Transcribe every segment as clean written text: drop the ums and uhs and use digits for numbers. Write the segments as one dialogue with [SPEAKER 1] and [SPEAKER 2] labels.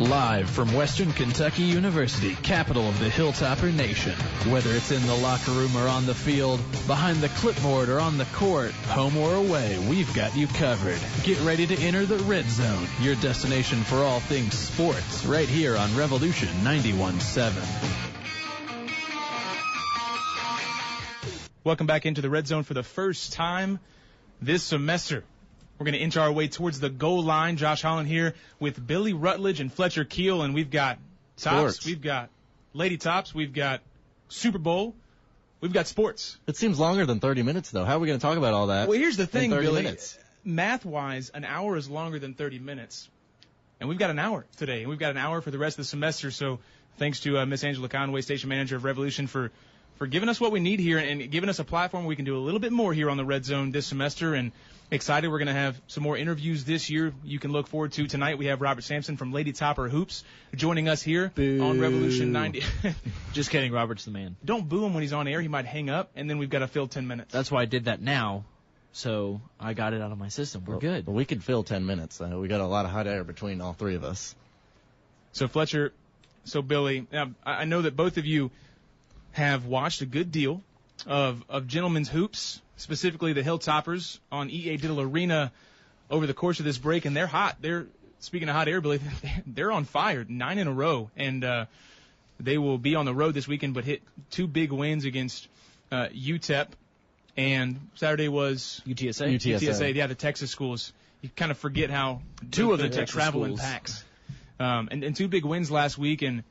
[SPEAKER 1] Live from Western Kentucky University, capital of the Hilltopper Nation. Whether it's in the locker room or on the field, behind the clipboard or on the court, home or away, we've got you covered. Get ready to enter the Redzone, your destination for all things sports, right here on Revolution 91.7.
[SPEAKER 2] Welcome back into the Redzone for the first time this semester. We're going to inch our way towards the goal line. Josh Holland here with Billy Rutledge and Fletcher Keel, and we've got Tops,
[SPEAKER 3] sports.
[SPEAKER 2] We've got Lady Tops, we've got Super Bowl, we've got sports.
[SPEAKER 3] It seems longer than 30 minutes, though. How are we going to talk about all that?
[SPEAKER 2] Well, here's the thing, Billy.
[SPEAKER 3] Minutes?
[SPEAKER 2] Math-wise, an hour is longer than 30 minutes. And we've got an hour today, and we've got an hour for the rest of the semester. So thanks to Miss Angela Conway, station manager of Revolution, for giving us what we need here and giving us a platform where we can do a little bit more here on the Red Zone this semester. And excited, we're going to have some more interviews this year you can look forward to. Tonight we have Robert Sampson from Lady Topper Hoops joining us here on Revolution 90.
[SPEAKER 4] Just kidding, Robert's the man.
[SPEAKER 2] Don't boo him when he's on air. He might hang up, and then we've got to fill 10 minutes.
[SPEAKER 4] That's why I did that now, so I got it out of my system. We're good.
[SPEAKER 3] Well, we could fill 10 minutes. We got a lot of hot air between all three of us.
[SPEAKER 2] So, Fletcher, Billy, I know that both of you have watched a good deal of gentlemen's hoops, specifically the Hilltoppers on EA Diddle Arena over the course of this break, and they're hot. Speaking of hot air, Billy, they're on fire, 9 in a row, and they will be on the road this weekend, but hit 2 big wins against UTEP, and Saturday was
[SPEAKER 4] UTSA.
[SPEAKER 2] Yeah, the Texas schools. You kind of forget how
[SPEAKER 4] two of the
[SPEAKER 2] Texas travel in packs. And 2 big wins last week, and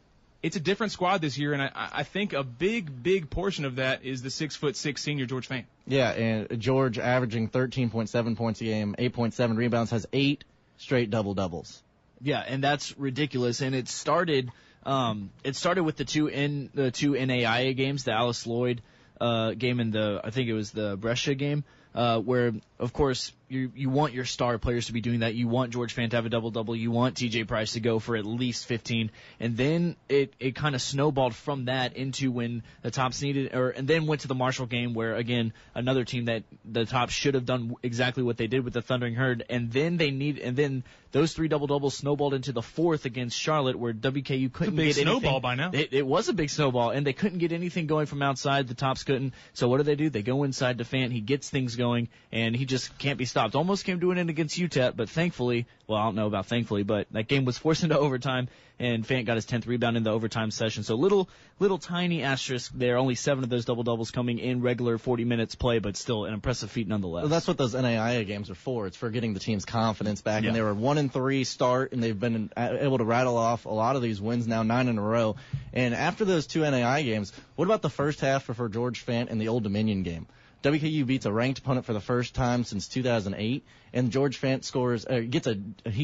[SPEAKER 2] it's a different squad this year, and I think a big portion of that is the 6'6" senior George Fant.
[SPEAKER 3] Yeah, and George averaging 13.7 points a game, 8.7 rebounds, has 8 straight double-doubles.
[SPEAKER 4] Yeah, and that's ridiculous. And it started with the two NAIA games, the Alice Lloyd game and I think it was the Brescia game, where of course you want your star players to be doing that. You want George Fant to have a double-double. You want TJ Price to go for at least 15. And then it kind of snowballed from that into when the Tops needed, and then went to the Marshall game where, again, another team that the Tops should have done exactly what they did with the Thundering Herd. And then those 3 double-doubles snowballed into the 4th against Charlotte, where WKU couldn't get anything.
[SPEAKER 2] It's a big snowball by now.
[SPEAKER 4] It was a big snowball, and they couldn't get anything going from outside. The Tops couldn't. So what do? They go inside to Fant. He gets things going, and he just can't be stopped. Almost came to an end against UTEP, but thankfully, well, I don't know about thankfully, but that game was forced into overtime, and Fant got his 10th rebound in the overtime session. So little tiny asterisk there. Only 7 of those double-doubles coming in regular 40 minutes play, but still an impressive feat nonetheless.
[SPEAKER 3] Well, that's what those NAIA games are for. It's for getting the team's confidence back. Yeah. And they were 1-3 start, and they've been able to rattle off a lot of these wins now, 9 in a row. And after those 2 NAIA games, what about the first half for George Fant in the Old Dominion game? WKU beats a ranked opponent for the first time since 2008, and George Fant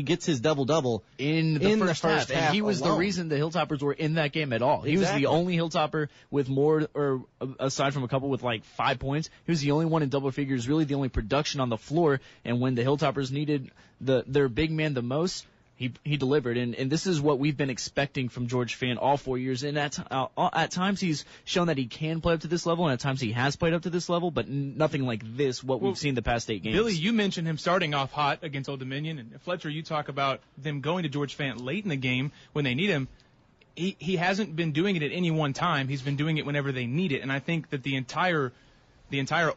[SPEAKER 3] gets his double-double
[SPEAKER 4] in the first half. And he was
[SPEAKER 3] alone.
[SPEAKER 4] The reason the Hilltoppers were in that game at all. He was the only Hilltopper with more, or aside from a couple with like 5 points, he was the only one in double figures, really the only production on the floor. And when the Hilltoppers needed their big man the most, he delivered, and this is what we've been expecting from George Fant all 4 years. And at times he's shown that he can play up to this level, and at times he has played up to this level, but nothing like this, we've seen the past 8 games.
[SPEAKER 2] Billy, you mentioned him starting off hot against Old Dominion, and Fletcher, you talk about them going to George Fant late in the game when they need him. He hasn't been doing it at any one time. He's been doing it whenever they need it, and I think that the entire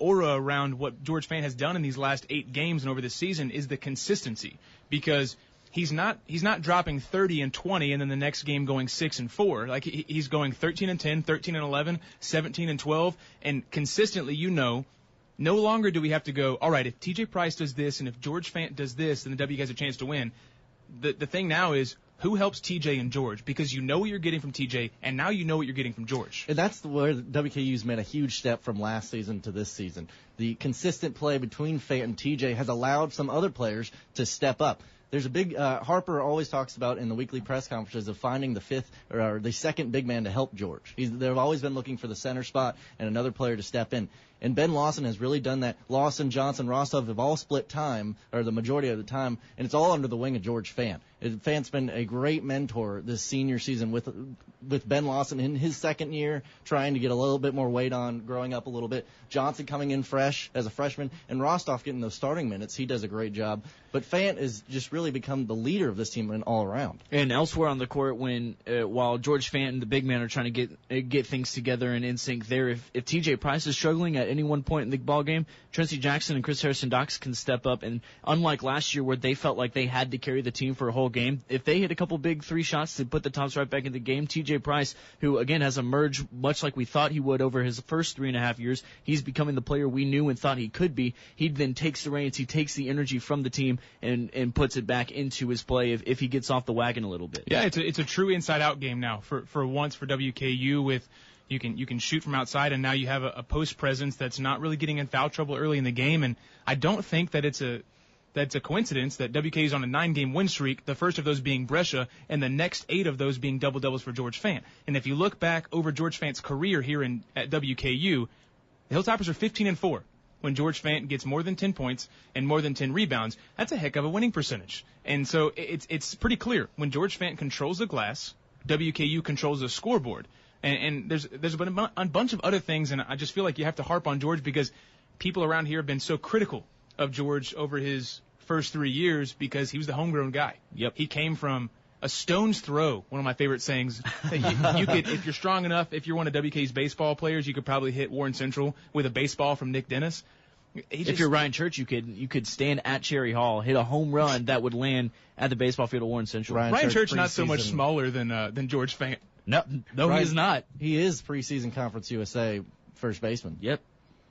[SPEAKER 2] aura around what George Fant has done in these last 8 games and over the season is the consistency, because he's not dropping 30 and 20 and then the next game going 6 and 4. Like he's going 13 and 10, 13 and 11, 17 and 12, and consistently, no longer do we have to go, all right, if TJ Price does this and if George Fant does this, then the W has a chance to win. The thing now is who helps TJ and George, because you know what you're getting from TJ, and now you know what you're getting from George.
[SPEAKER 3] And that's where WKU's made a huge step from last season to this season. The consistent play between Fant and TJ has allowed some other players to step up. There's a big Harper always talks about in the weekly press conferences of finding the 5th or the second big man to help George. They've always been looking for the center spot and another player to step in. And Ben Lawson has really done that. Lawson, Johnson, Rostov have all split time, or the majority of the time, and it's all under the wing of George Fant. Fant's been a great mentor this senior season with Ben Lawson in his second year, trying to get a little bit more weight on, growing up a little bit. Johnson coming in fresh as a freshman, and Rostov getting those starting minutes. He does a great job. But Fant has just really become the leader of this team and all around.
[SPEAKER 4] And elsewhere on the court, while George Fant and the big man are trying to get things together and in sync there, if T.J. Price is struggling at any one point in the ball game, Tracy Jackson and Chris Harrison-Dox can step up. And unlike last year where they felt like they had to carry the team for a whole game, if they hit a couple big three shots to put the Tops right back in the game, T.J. Price, who again has emerged much like we thought he would over his first 3.5 years, he's becoming the player we knew and thought he could be. He then takes the reins, he takes the energy from the team and puts it back into his play if he gets off the wagon a little bit.
[SPEAKER 2] Yeah, it's a true inside-out game now for once for WKU with you can shoot from outside, and now you have a post presence that's not really getting in foul trouble early in the game. And I don't think that it's a coincidence that WKU is on a 9-game win streak, the first of those being Brescia, and the next 8 of those being double-doubles for George Fant. And if you look back over George Fant's career here at WKU, the Hilltoppers are 15-4. When George Fant gets more than 10 points and more than 10 rebounds, that's a heck of a winning percentage. And so it's pretty clear. When George Fant controls the glass, WKU controls the scoreboard. And there's been a bunch of other things, and I just feel like you have to harp on George because people around here have been so critical of George over his first 3 years because he was the homegrown guy.
[SPEAKER 4] Yep.
[SPEAKER 2] He came from a stone's throw, one of my favorite sayings. You could, if you're strong enough, if you're one of WK's baseball players, you could probably hit Warren Central with a baseball from Nick Dennis.
[SPEAKER 4] If you're Ryan Church, you could stand at Cherry Hall, hit a home run that would land at the baseball field of Warren Central.
[SPEAKER 2] Ryan Church not so much smaller than George Fant.
[SPEAKER 4] No, he is not.
[SPEAKER 3] He is preseason Conference USA first baseman.
[SPEAKER 4] Yep,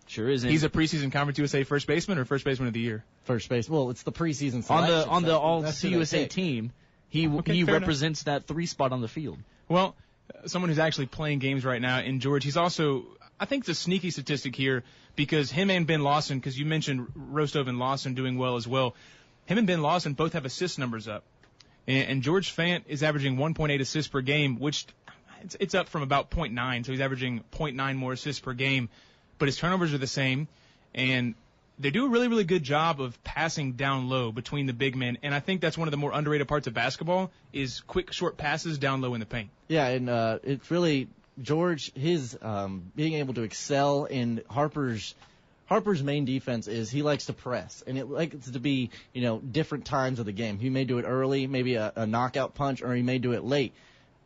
[SPEAKER 4] sure is.
[SPEAKER 2] He's a preseason Conference USA first baseman or first baseman of the year?
[SPEAKER 3] First base. Well, it's the preseason selection.
[SPEAKER 4] On the All CUSA team, he represents
[SPEAKER 2] enough.
[SPEAKER 4] that 3 spot on the field.
[SPEAKER 2] Well, someone who's actually playing games right now in George, he's also, I think it's a sneaky statistic here because him and Ben Lawson, because you mentioned Rostov and Lawson doing well as well, him and Ben Lawson both have assist numbers up. And George Fant is averaging 1.8 assists per game, which it's up from about 0.9, so he's averaging 0.9 more assists per game. But his turnovers are the same, and they do a really, really good job of passing down low between the big men. And I think that's one of the more underrated parts of basketball is quick, short passes down low in the paint.
[SPEAKER 3] Yeah, and it's really George, his being able to excel in Harper's main defense is he likes to press, and it likes to be, different times of the game. He may do it early, maybe a knockout punch, or he may do it late,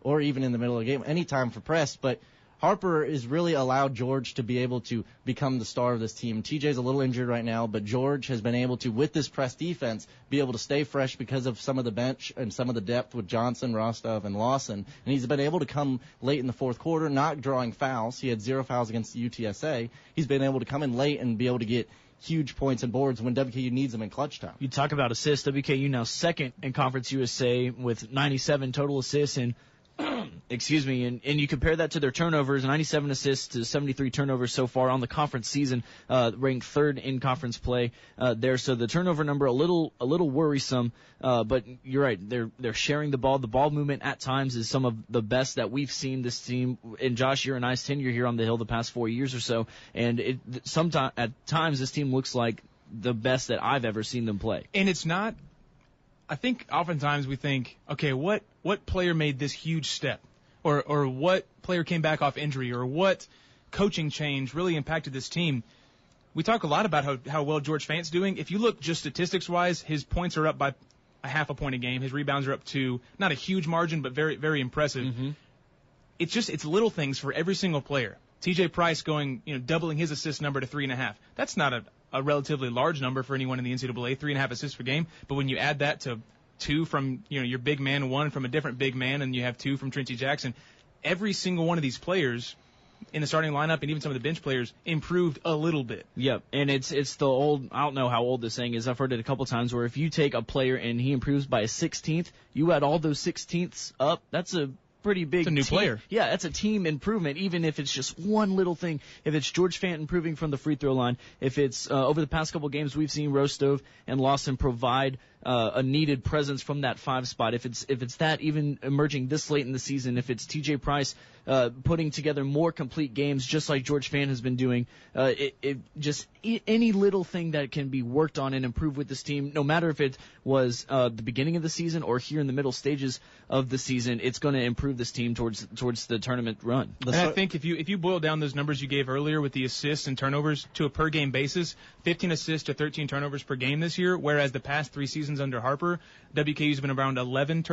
[SPEAKER 3] or even in the middle of the game, any time for press. But Harper is really allowed George to be able to become the star of this team. TJ's a little injured right now, but George has been able to, with this press defense, be able to stay fresh because of some of the bench and some of the depth with Johnson, Rostov, and Lawson. And he's been able to come late in the fourth quarter, not drawing fouls. He had 0 fouls against the UTSA. He's been able to come in late and be able to get huge points and boards when WKU needs them in clutch time.
[SPEAKER 4] You talk about assists. WKU now second in Conference USA with 97 total assists and excuse me, and you compare that to their turnovers, 97 assists to 73 turnovers so far on the conference season, ranked third in conference play there. So the turnover number a little worrisome, but you're right. They're sharing the ball. The ball movement at times is some of the best that we've seen this team in Josh, your and I's tenure here on the Hill the past 4 years or so. And at times this team looks like the best that I've ever seen them play.
[SPEAKER 2] And it's not. I think oftentimes we think, okay, what player made this huge step? Or what player came back off injury? Or what coaching change really impacted this team? We talk a lot about how well George Fant's doing. If you look just statistics-wise, his points are up by a half a point a game. His rebounds are up to not a huge margin, but very, very impressive. Mm-hmm. It's little things for every single player. T.J. Price doubling his assist number to 3.5. That's not a relatively large number for anyone in the NCAA, 3.5 assists per game. But when you add that to 2 from your big man, 1 from a different big man, and you have 2 from Tracy Jackson, every single one of these players in the starting lineup and even some of the bench players improved a little bit.
[SPEAKER 4] Yep, and it's the old, I don't know how old this saying is, I've heard it a couple times, where if you take a player and he improves by a 16th, you add all those 16ths up, that's a pretty big
[SPEAKER 2] It's a new player.
[SPEAKER 4] Yeah, that's a team improvement, even if it's just one little thing. If it's George Fant improving from the free throw line, if it's over the past couple games we've seen Rostov and Lawson provide a needed presence from that 5 spot, if it's that even emerging this late in the season, if it's TJ Price putting together more complete games just like George Fant has been doing, any little thing that can be worked on and improved with this team, no matter if it was the beginning of the season or here in the middle stages of the season, it's going to improve this team towards the tournament run.
[SPEAKER 2] And I think if you boil down those numbers you gave earlier with the assists and turnovers to a per game basis, 15 assists to 13 turnovers per game this year, whereas the past 3 seasons under Harper, WKU's been around 11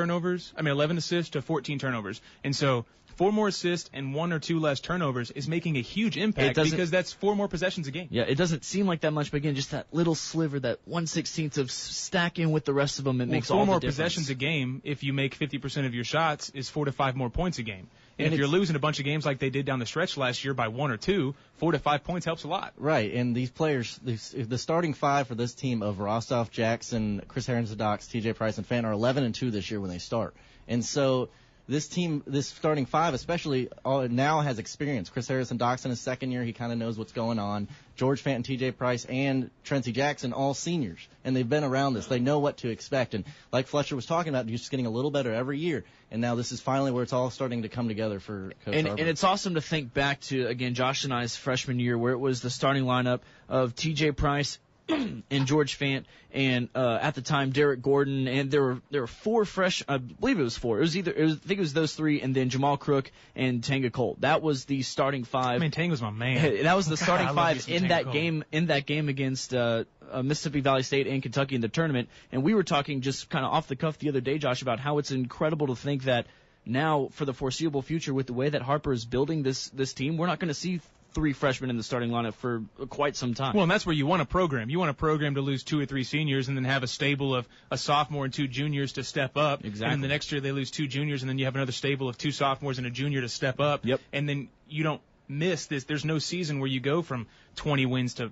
[SPEAKER 2] assists to 14 turnovers. And so 4 more assists and 1 or 2 less turnovers is making a huge impact because that's 4 more possessions a game.
[SPEAKER 4] Yeah, it doesn't seem like that much, but again, just that little sliver, that 1/16 of stacking with the rest of them, makes all the difference. 4 more
[SPEAKER 2] possessions a game, if you make 50% of your shots, is 4 to 5 more points a game. And if you're losing a bunch of games like they did down the stretch last year by 1 or 2, 4 to 5 points helps a lot.
[SPEAKER 3] Right, and these players, the starting 5 for this team of Rostov, Jackson, Chris Harris-Dox, TJ Price, and Fant are 11-2 this year when they start. And so this team, this starting 5 especially, now has experience. Chris Harris-Dox in his second year, he kind of knows what's going on. George Fant and TJ Price and Trency Jackson, all seniors, and they've been around this. They know what to expect. And like Fletcher was talking about, just getting a little better every year. And now this is finally where it's all starting to come together for Coach Harper.
[SPEAKER 4] And it's awesome to think back to, again, Josh and I's freshman year, where it was the starting lineup of TJ Price and George Fant, and at the time Derek Gordon, and there were 4 fresh. I believe it was 4. I think it was those 3, and then Jamal Crook and Tanga Colt. That was the starting 5.
[SPEAKER 2] I mean, Tanga's my man.
[SPEAKER 4] That was the starting 5 in that game. In that game against Mississippi Valley State and Kentucky in the tournament. And we were talking just kind of off the cuff the other day, Josh, about how it's incredible to think that now, for the foreseeable future, with the way that Harper is building this team, we're not going to see 3 freshmen in the starting lineup for quite some time.
[SPEAKER 2] Well, and that's where you want a program. You want a program to lose 2 or 3 seniors and then have a stable of a sophomore and 2 juniors to step up.
[SPEAKER 4] Exactly.
[SPEAKER 2] And then the next year they lose 2 juniors, and then you have another stable of 2 sophomores and a junior to step up.
[SPEAKER 4] Yep.
[SPEAKER 2] And then you don't miss this. There's no season where you go from 20 wins to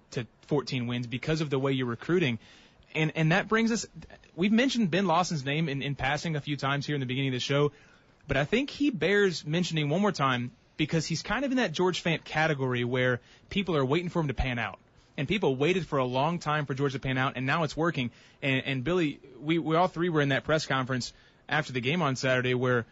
[SPEAKER 2] 14 wins because of the way you're recruiting. And that brings us – we've mentioned Ben Lawson's name in passing a few times here in the beginning of the show, but I think he bears mentioning one more time because he's kind of in that George Fant category where people are waiting for him to pan out. And people waited for a long time for George to pan out, and now it's working. And Billy, we all 3 were in that press conference after the game on Saturday where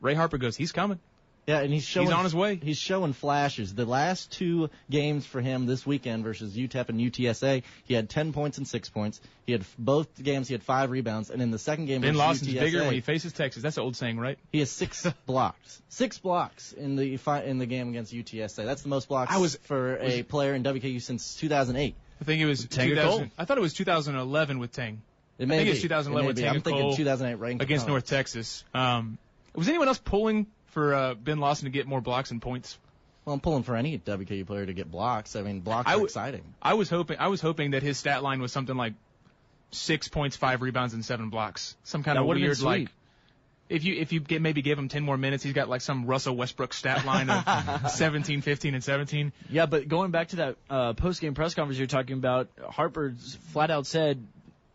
[SPEAKER 2] Ray Harper goes, he's coming.
[SPEAKER 3] Yeah, and he's
[SPEAKER 2] on his way.
[SPEAKER 3] He's showing flashes. The last 2 games for him this weekend versus UTEP and UTSA, he had 10 points and 6 points. He had both games. He had 5 rebounds, and in the second game,
[SPEAKER 2] Ben Lawson's
[SPEAKER 3] UTSA,
[SPEAKER 2] bigger when he faces Texas. That's an old saying, right?
[SPEAKER 3] He has 6 blocks. 6 blocks in the game against UTSA. That's the most blocks for a player in WKU since 2008.
[SPEAKER 2] I think it was 2000. I thought it was 2011 with Tang.
[SPEAKER 3] I think
[SPEAKER 2] it was 2011 with Tang.
[SPEAKER 3] I'm thinking 2008 right
[SPEAKER 2] against North Texas. Was anyone else pulling for Ben Lawson to get more blocks and points?
[SPEAKER 3] Well, I'm pulling for any WKU player to get blocks. I mean, blocks are exciting.
[SPEAKER 2] I was hoping that his stat line was something like 6 points, 5 rebounds, and 7 blocks. Some kind of weird, like, if you maybe give him 10 more minutes, he's got like some Russell Westbrook stat line of 17, 15, and 17.
[SPEAKER 4] Yeah, but going back to that post-game press conference you're talking about, Harper flat out said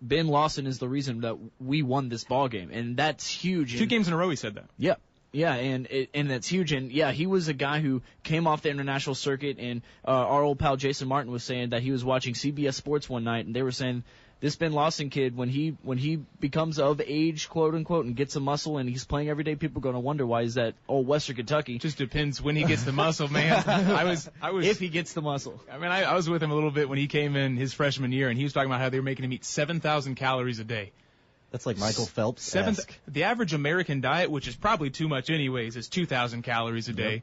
[SPEAKER 4] Ben Lawson is the reason that we won this ball game, and that's huge.
[SPEAKER 2] 2 games in a row he said that.
[SPEAKER 4] Yeah. Yeah, and that's huge. And, yeah, he was a guy who came off the international circuit, and our old pal Jason Martin was saying that he was watching CBS Sports one night, and they were saying this Ben Lawson kid, when he becomes of age, quote unquote, and gets a muscle and he's playing every day, people are going to wonder why he's at Western Kentucky.
[SPEAKER 2] Just depends when he gets the muscle, man. I was
[SPEAKER 4] if he gets the muscle.
[SPEAKER 2] I mean, I was with him a little bit when he came in his freshman year, and he was talking about how they were making him eat 7,000 calories a day.
[SPEAKER 3] That's like Michael Phelps.
[SPEAKER 2] The average American diet, which is probably too much anyways, is 2,000 calories a day.
[SPEAKER 3] Yep.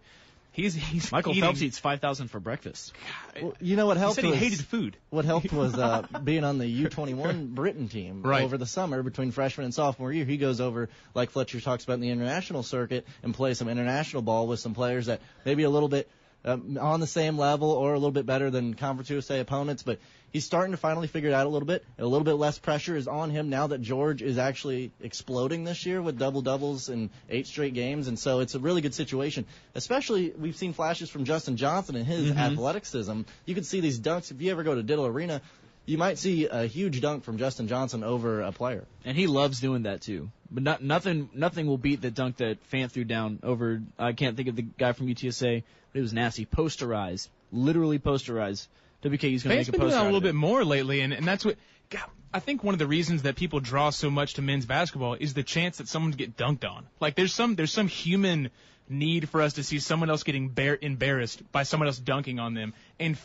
[SPEAKER 2] He's
[SPEAKER 4] Michael
[SPEAKER 2] eating,
[SPEAKER 4] Phelps eats 5,000 for breakfast.
[SPEAKER 3] Well, you know what helped?
[SPEAKER 2] He said he hated food.
[SPEAKER 3] What helped was being on the U21 Britain team over the summer between freshman and sophomore year. He goes over, like Fletcher talks about in the international circuit, and plays some international ball with some players that maybe a little bit on the same level or a little bit better than Conference USA opponents, but he's starting to finally figure it out a little bit. A little bit less pressure is on him now that George is actually exploding this year with double-doubles in 8 straight games, and so it's a really good situation. Especially, we've seen flashes from Justin Johnson and his athleticism. You can see these dunks. If you ever go to Diddle Arena, you might see a huge dunk from Justin Johnson over a player.
[SPEAKER 4] And he loves doing that, too. But nothing will beat the dunk that Fant threw down over, I can't think of the guy from UTSA, but it was nasty. Posterized. Literally posterized. WKU's going to make a poster
[SPEAKER 2] been doing that a little
[SPEAKER 4] bit
[SPEAKER 2] more lately, and that's what. God, I think one of the reasons that people draw so much to men's basketball is the chance that someone get dunked on. Like there's some human need for us to see someone else getting embarrassed by someone else dunking on them. And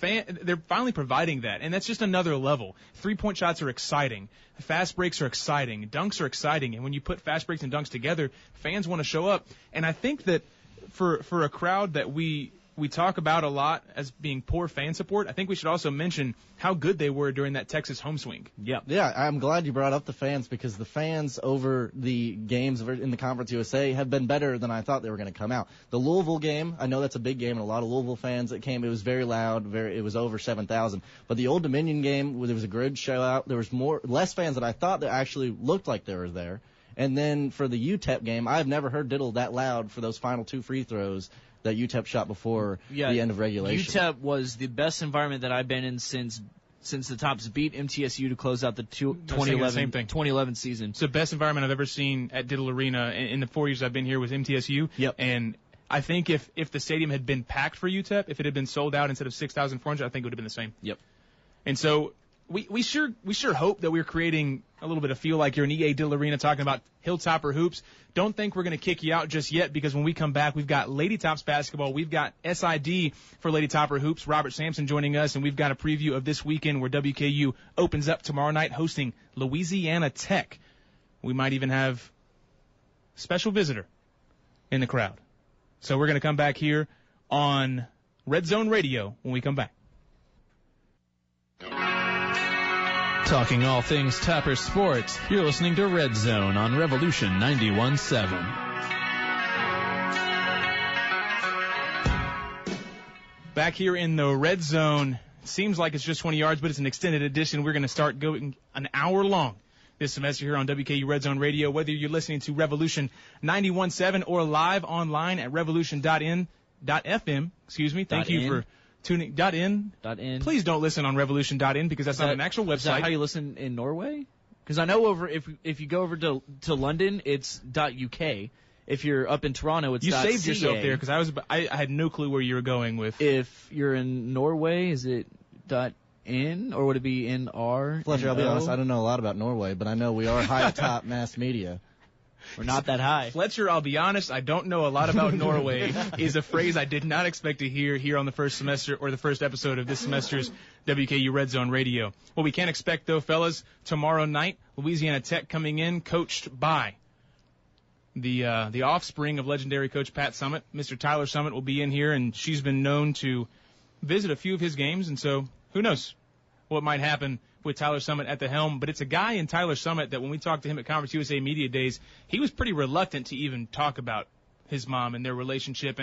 [SPEAKER 2] they're finally providing that. And that's just another level. 3-point shots are exciting. Fast breaks are exciting. Dunks are exciting. And when you put fast breaks and dunks together, fans want to show up. And I think that for a crowd that we talk about a lot as being poor fan support, I think we should also mention how good they were during that Texas home swing.
[SPEAKER 3] Yeah, I'm glad you brought up the fans, because the fans over the games in the Conference USA have been better than I thought they were going to come out. The Louisville game, I know that's a big game, and a lot of Louisville fans that came. It was very loud. It was over 7,000. But the Old Dominion game, there was a good show out. There was less fans than I thought that actually looked like they were there. And then for the UTEP game, I've never heard Diddle that loud for those final 2 free throws that UTEP shot before the end of regulation.
[SPEAKER 4] UTEP was the best environment that I've been in since the Tops beat MTSU to close out the 2011 season.
[SPEAKER 2] It's the best environment I've ever seen at Diddle Arena in the 4 years I've been here with MTSU.
[SPEAKER 4] Yep.
[SPEAKER 2] And I think if the stadium had been packed for UTEP, if it had been sold out instead of 6,400, I think it would have been the same.
[SPEAKER 4] Yep.
[SPEAKER 2] And so we sure hope that we're creating a little bit of feel like you're in EA Diddle Arena talking about Hilltopper hoops. Don't think we're going to kick you out just yet, because when we come back, we've got Lady Tops basketball. We've got SID for Lady Topper hoops. Robert Sampson joining us, and we've got a preview of this weekend where WKU opens up tomorrow night hosting Louisiana Tech. We might even have a special visitor in the crowd. So we're going to come back here on Redzone Radio when we come back.
[SPEAKER 1] Talking all things Tapper sports, you're listening to Red Zone on Revolution 91.7.
[SPEAKER 2] Back here in the Red Zone, seems like it's just 20 yards, but it's an extended edition. We're going to start going an hour long this semester here on WKU Red Zone Radio, whether you're listening to Revolution 91.7 or live online at revolution.in.fm. Excuse me. Thank you for tuning. .in. Please don't listen on revolution.in, because that's not an actual website.
[SPEAKER 4] Is that how you listen in Norway? Because I know if you go over to London, it's .uk. If you're up in Toronto, it's
[SPEAKER 2] You
[SPEAKER 4] .ca.
[SPEAKER 2] saved yourself there, because I had no clue where you were going with.
[SPEAKER 4] If you're in Norway, is it .in, or would it be .nr?
[SPEAKER 3] Fletcher, I'll be honest, I don't know a lot about Norway, but I know we are high top mass media.
[SPEAKER 4] We're not that high.
[SPEAKER 2] Fletcher, I'll be honest, I don't know a lot about Norway is a phrase I did not expect to hear here on the first semester or the first episode of this semester's WKU Red Zone Radio. What we can expect, though, fellas, tomorrow night, Louisiana Tech coming in, coached by the offspring of legendary coach Pat Summitt. Mr. Tyler Summitt will be in here, and she's been known to visit a few of his games, and so who knows what might happen with Tyler Summitt at the helm. But it's a guy in Tyler Summitt that when we talked to him at Conference USA Media Days, he was pretty reluctant to even talk about his mom and their relationship.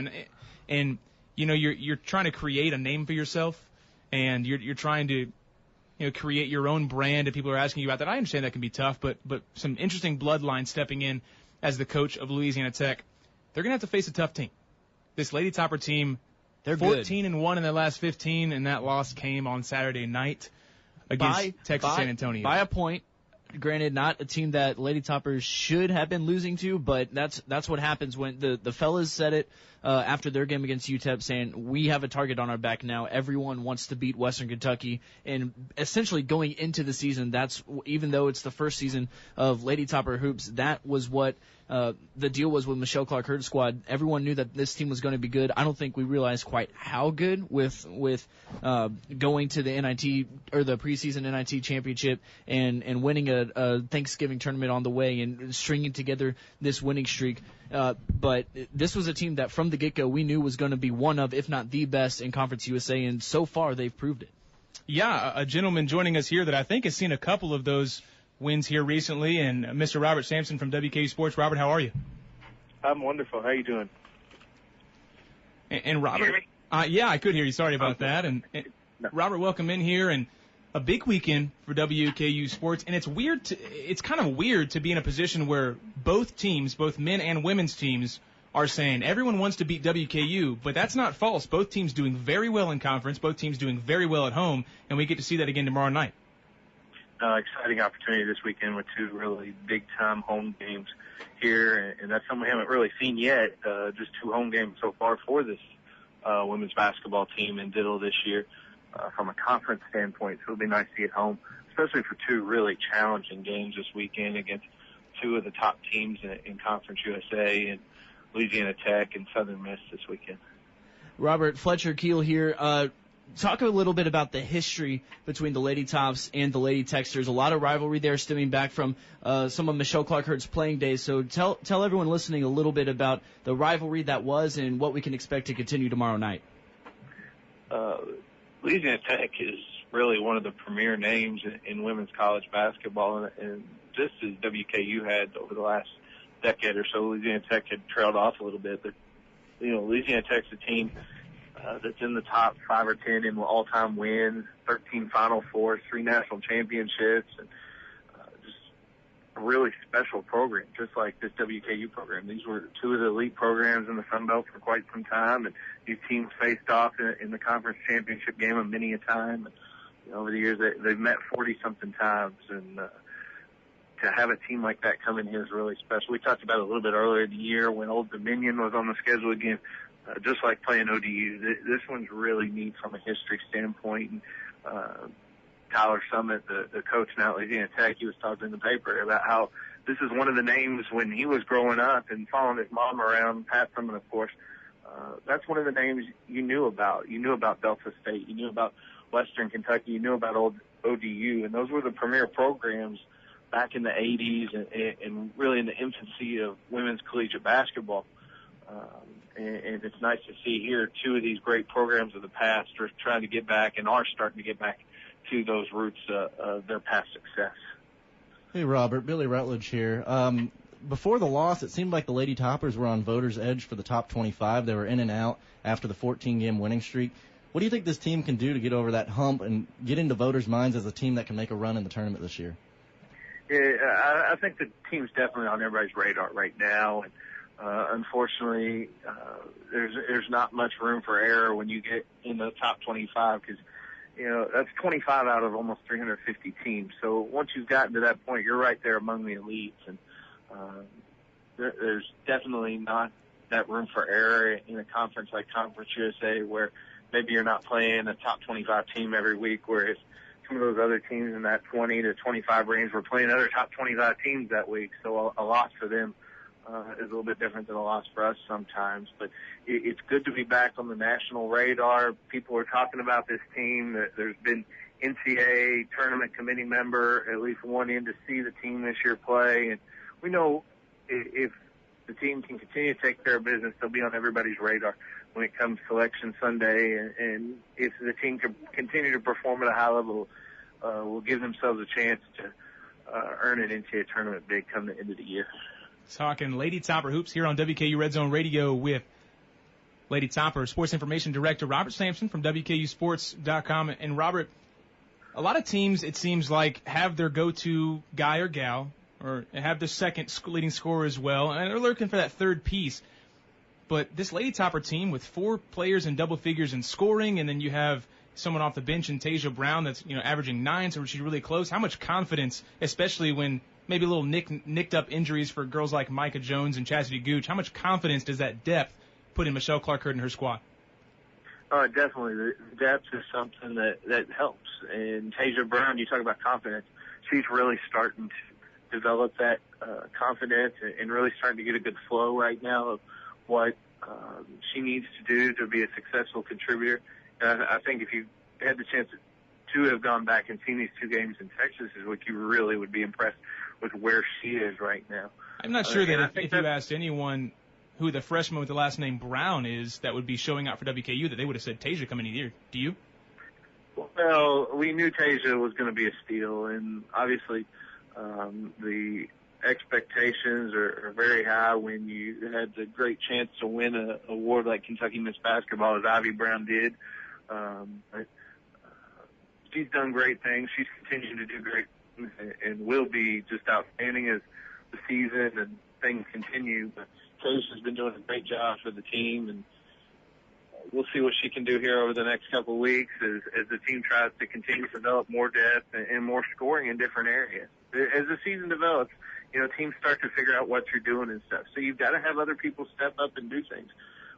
[SPEAKER 2] And you know, you're trying to create a name for yourself, and you're trying to create your own brand, and people are asking you about that. I understand that can be tough, but some interesting bloodline stepping in as the coach of Louisiana Tech. They're going to have to face a tough team. This Lady Topper team,
[SPEAKER 4] they're
[SPEAKER 2] 14-1 in their last 15, and that loss came on Saturday night against Texas San Antonio.
[SPEAKER 4] By a point. Granted, not a team that Lady Toppers should have been losing to, but that's what happens when the fellas said it after their game against UTEP, saying we have a target on our back now. Everyone wants to beat Western Kentucky, and essentially going into the season, that's even though it's the first season of Lady Topper hoops, that was what the deal was with Michelle Clark-Hurd's squad. Everyone knew that this team was going to be good. I don't think we realized quite how good with going to the NIT or the preseason NIT championship and winning a Thanksgiving tournament on the way and stringing together this winning streak. But this was a team that from the get-go we knew was going to be one of, if not the best in Conference USA, and so far they've proved it.
[SPEAKER 2] Yeah, a gentleman joining us here that I think has seen a couple of those wins here recently, and Mr. Robert Sampson from WKU Sports. Robert, how are you?
[SPEAKER 5] I'm wonderful. How are you doing?
[SPEAKER 2] And Robert, yeah, I could hear you. Sorry about that. And
[SPEAKER 5] No.
[SPEAKER 2] Robert, welcome in here, and a big weekend for WKU Sports. And it's kind of weird to be in a position where both teams, both men and women's teams, are saying everyone wants to beat WKU, but that's not false. Both teams doing very well in conference, both teams doing very well at home, and we get to see that again tomorrow night.
[SPEAKER 5] Exciting opportunity this weekend with two really big-time home games here, and that's something we haven't really seen yet, just two home games so far for this women's basketball team in Diddle this year from a conference standpoint. So it'll be nice to get home, especially for two really challenging games this weekend against two of the top teams in Conference USA, and Louisiana Tech and Southern Miss this weekend. Robert,
[SPEAKER 4] Fletcher Keel here. Talk a little bit about the history between the Lady Tops and the Lady Techsters. A lot of rivalry there stemming back from some of Michelle Clark-Hurt's playing days. So tell everyone listening a little bit about the rivalry that was and what we can expect to continue tomorrow night.
[SPEAKER 5] Louisiana Tech is really one of the premier names in women's college basketball, and just as WKU had over the last decade or so, Louisiana Tech had trailed off a little bit. But, Louisiana Tech's a team that's in the top 5 or 10 in all-time wins, 13 Final Fours, 3 national championships, and just a really special program, just like this WKU program. These were two of the elite programs in the Sun Belt for quite some time, and these teams faced off in the conference championship game many a time. And, over the years, they've met 40-something times, and to have a team like that come in here is really special. We talked about it a little bit earlier in the year when Old Dominion was on the schedule again. Just like playing ODU, this one's really neat from a history standpoint. And Tyler Summit, the coach now at Louisiana Tech, he was talking in the paper about how this is one of the names when he was growing up and following his mom around, Pat Summit, of course. That's one of the names you knew about. You knew about Delta State. You knew about Western Kentucky. You knew about old ODU. And those were the premier programs back in the 80s and really in the infancy of women's collegiate basketball. And it's nice to see here two of these great programs of the past are trying to get back and are starting to get back to those roots of their past success.
[SPEAKER 3] Hey, Robert, Billy Rutledge here. Before the loss, it seemed like the Lady Toppers were on voters' edge for the top 25. They were in and out after the 14-game winning streak. What do you think this team can do to get over that hump and get into voters' minds as a team that can make a run in the tournament this year?
[SPEAKER 5] Yeah, I think the team's definitely on everybody's radar right now. And unfortunately, there's not much room for error when you get in the top 25 because, that's 25 out of almost 350 teams. So once you've gotten to that point, you're right there among the elites. And there's definitely not that room for error in a conference like Conference USA where maybe you're not playing a top 25 team every week, whereas some of those other teams in that 20 to 25 range were playing other top 25 teams that week. So a loss for them is a little bit different than a loss for us sometimes. But it's good to be back on the national radar. People are talking about this team. There's been NCAA tournament committee member at least one in to see the team this year play. And we know if the team can continue to take care of business, they'll be on everybody's radar when it comes to Election Sunday. And if the team can continue to perform at a high level, will give themselves a chance to earn an NCAA tournament bid come the end of the year.
[SPEAKER 2] Talking Lady Topper Hoops here on WKU Redzone Radio with Lady Topper Sports Information Director Robert Sampson from WKUSports.com. And Robert, a lot of teams, it seems like, have their go-to guy or gal or have their second leading scorer as well, and they're looking for that third piece. But this Lady Topper team with 4 players in double figures in scoring, and then you have someone off the bench in Tasia Brown that's averaging 9, so she's really close. How much confidence, especially when maybe a little nicked up injuries for girls like Micah Jones and Chastity Gooch, how much confidence does that depth put in Michelle Clark-Hurd and her squad?
[SPEAKER 5] Definitely. The depth is something that helps. And Tasia Brown, you talk about confidence, she's really starting to develop that confidence and really starting to get a good flow right now of what she needs to do to be a successful contributor. And I think if you had the chance to have gone back and seen these 2 games in Texas is what you really would be impressed with where she is right now.
[SPEAKER 2] I'm not sure that if you asked anyone who the freshman with the last name Brown is that would be showing out for WKU, that they would have said Tasia coming in the year. Do you?
[SPEAKER 5] Well, we knew Tasia was going to be a steal, and obviously the expectations are very high when you had the great chance to win an award like Kentucky Miss Basketball, as Ivy Brown did. But she's done great things. She's continuing to do great things and will be just outstanding as the season and things continue. But Tasia's been doing a great job for the team, and we'll see what she can do here over the next couple of weeks as the team tries to continue to develop more depth and more scoring in different areas. As the season develops, teams start to figure out what you're doing and stuff. So you've got to have other people step up and do things.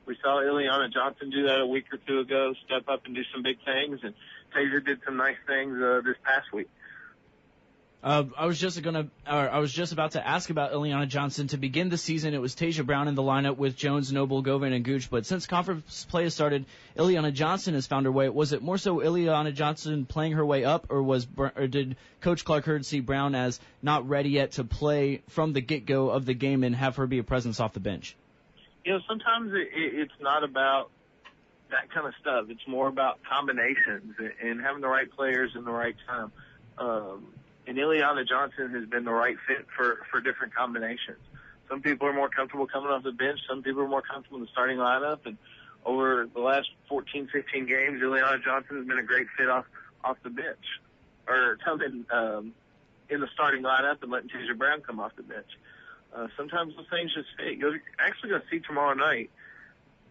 [SPEAKER 5] We saw Ileana Johnson do that a week or 2 ago, step up and do some big things, and Tasia did some nice things this past week.
[SPEAKER 4] I was just about to ask about Ileana Johnson. To begin the season, it was Tasia Brown in the lineup with Jones, Noble, Govan, and Gooch. But since conference play has started, Ileana Johnson has found her way. Was it more so Ileana Johnson playing her way up, or did Coach Clark Hurd see Brown as not ready yet to play from the get-go of the game and have her be a presence off the bench?
[SPEAKER 5] Sometimes it's not about that kind of stuff. It's more about combinations and having the right players in the right time. And Ileana Johnson has been the right fit for different combinations. Some people are more comfortable coming off the bench. Some people are more comfortable in the starting lineup. And over the last 14, 15 games, Ileana Johnson has been a great fit off the bench, or coming in the starting lineup and letting Tasia Brown come off the bench. Sometimes those things just fit. You're actually going to see tomorrow night,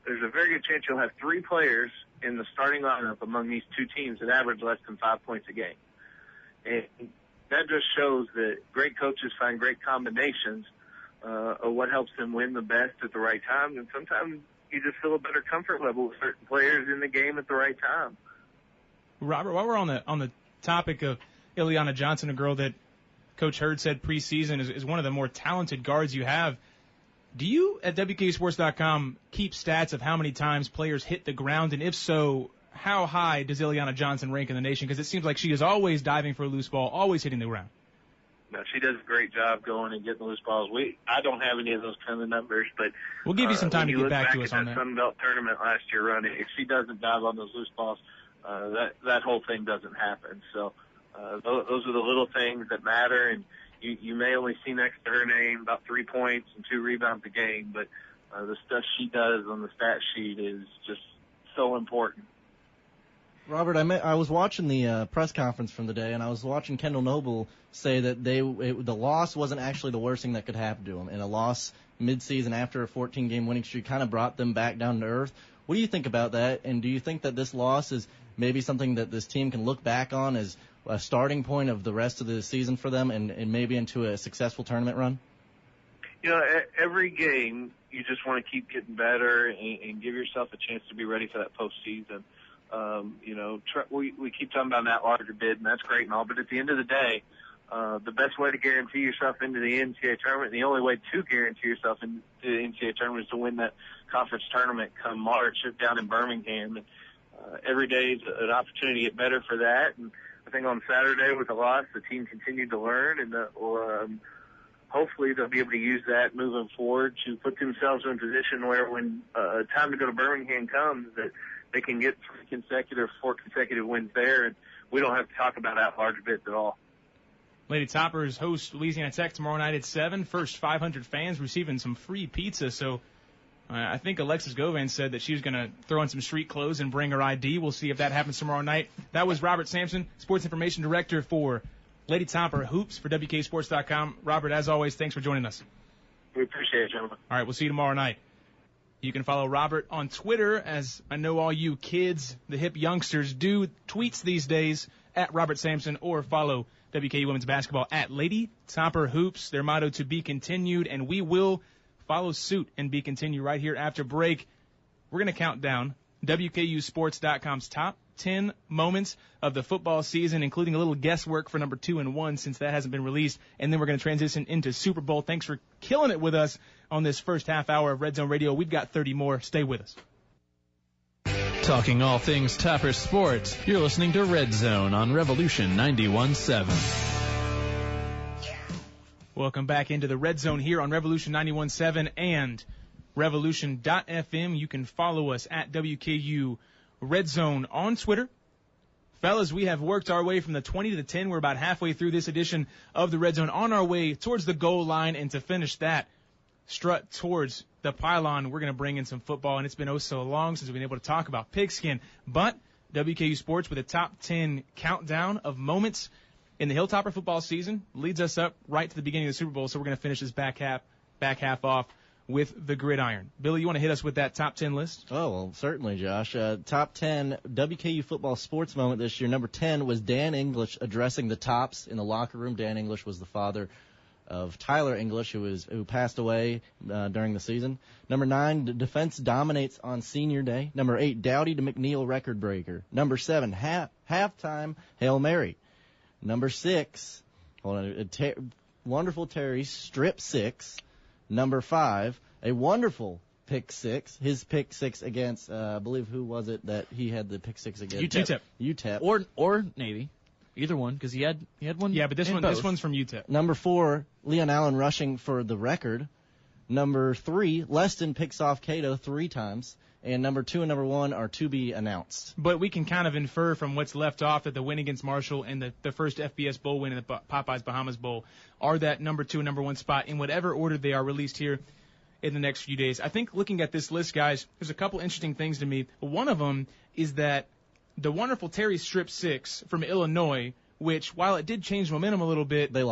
[SPEAKER 5] there's a very good chance you'll have 3 players in the starting lineup among these two teams that average less than 5 points a game. And that just shows that great coaches find great combinations of what helps them win the best at the right time. And sometimes you just feel a better comfort level with certain players in the game at the right time.
[SPEAKER 2] Robert, while we're on the topic of Ileana Johnson, a girl that Coach Hurd said preseason is one of the more talented guards you have, do you at WKUsports.com keep stats of how many times players hit the ground? And if so, how high does Ileana Johnson rank in the nation? Because it seems like she is always diving for a loose ball, always hitting the ground.
[SPEAKER 5] No, she does a great job going and getting loose balls. I don't have any of those kind of numbers, but
[SPEAKER 2] we'll give you some time to get back to us on
[SPEAKER 5] that.
[SPEAKER 2] that.
[SPEAKER 5] Sun Belt tournament last year running, if she doesn't dive on those loose balls, that whole thing doesn't happen. So those are the little things that matter, and you may only see next to her name about 3 points and 2 rebounds a game, but the stuff she does on the stat sheet is just so important.
[SPEAKER 3] Robert, I was watching the press conference from the day, and I was watching Kendall Noble say that the loss wasn't actually the worst thing that could happen to them, and a loss midseason after a 14-game winning streak kind of brought them back down to earth. What do you think about that, and do you think that this loss is maybe something that this team can look back on as a starting point of the rest of the season for them and maybe into a successful tournament run?
[SPEAKER 5] Every game you just want to keep getting better and give yourself a chance to be ready for that postseason. We keep talking about that larger bid, and that's great and all, but at the end of the day, the best way to guarantee yourself into the NCAA tournament, the only way to guarantee yourself into the NCAA tournament is to win that conference tournament come March down in Birmingham. And every day is an opportunity to get better for that. And I think on Saturday with the loss, the team continued to learn, and hopefully they'll be able to use that moving forward to put themselves in a position where when time to go to Birmingham comes, that they can get 4 consecutive wins there, and we don't have to talk about that large bids at all.
[SPEAKER 2] Lady Toppers host Louisiana Tech tomorrow night at 7. First 500 fans receiving some free pizza. So I think Alexis Govan said that she was going to throw in some street clothes and bring her ID. We'll see if that happens tomorrow night. That was Robert Sampson, Sports Information Director for Lady Topper Hoops for WKSports.com. Robert, as always, thanks for joining us.
[SPEAKER 5] We appreciate it, gentlemen.
[SPEAKER 2] All right, we'll see you tomorrow night. You can follow Robert on Twitter, as I know all you kids, the hip youngsters, do tweets these days, at Robert Sampson, or follow WKU Women's Basketball at Lady Topper Hoops. Their motto, to be continued, and we will follow suit and be continued right here after break. We're going to count down WKUSports.com's top 10 moments of the football season, including a little guesswork for number 2 and 1 since that hasn't been released. And then we're going to transition into Super Bowl. Thanks for killing it with us on this first half hour of Redzone Radio. We've got 30 more. Stay with us.
[SPEAKER 1] Talking all things Topper sports, you're listening to Redzone on Revolution 91.7.
[SPEAKER 2] Welcome back into the Redzone here on Revolution 91.7 and Revolution.fm. You can follow us at WKU Redzone on Twitter. Fellas, we have worked our way from the 20 to the 10. We're about halfway through this edition of the Redzone, on our way towards the goal line, and to finish that strut towards the pylon, we're going to bring in some football, and it's been oh so long since we've been able to talk about pigskin. But WKU Sports with a top 10 countdown of moments in the Hilltopper football season leads us up right to the beginning of the Super Bowl, so we're going to finish this back half off with the gridiron. Billy, you want to hit us with that top 10 list?
[SPEAKER 3] Oh, well, certainly, Josh. Top 10 WKU football sports moment this year. Number 10 was Dan English addressing the tops in the locker room. Dan English was the father of Tyler English, who passed away during the season. Number 9, the defense dominates on senior day. Number 8, Dowdy to McNeil record breaker. Number 7, halftime Hail Mary. Number 6, hold on. Wonderful Terry strip 6, number 5, a wonderful pick 6. His pick 6 against, I believe, who was it that he had the pick 6 against? UTEP.
[SPEAKER 4] Or Navy. Either one, because he had one.
[SPEAKER 2] Yeah, but this one's from UTEP.
[SPEAKER 3] Number 4, Leon Allen rushing for the record. Number 3, Leston picks off Cato 3 times. And number 2 and number 1 are to be announced.
[SPEAKER 2] But we can kind of infer from what's left off that the win against Marshall and the first FBS Bowl win in the Popeyes Bahamas Bowl are that number 2 and number 1 spot in whatever order they are released here in the next few days. I think looking at this list, guys, there's a couple interesting things to me. One of them is that the wonderful Terry strip 6 from Illinois, which, while it did change momentum a little bit,
[SPEAKER 3] they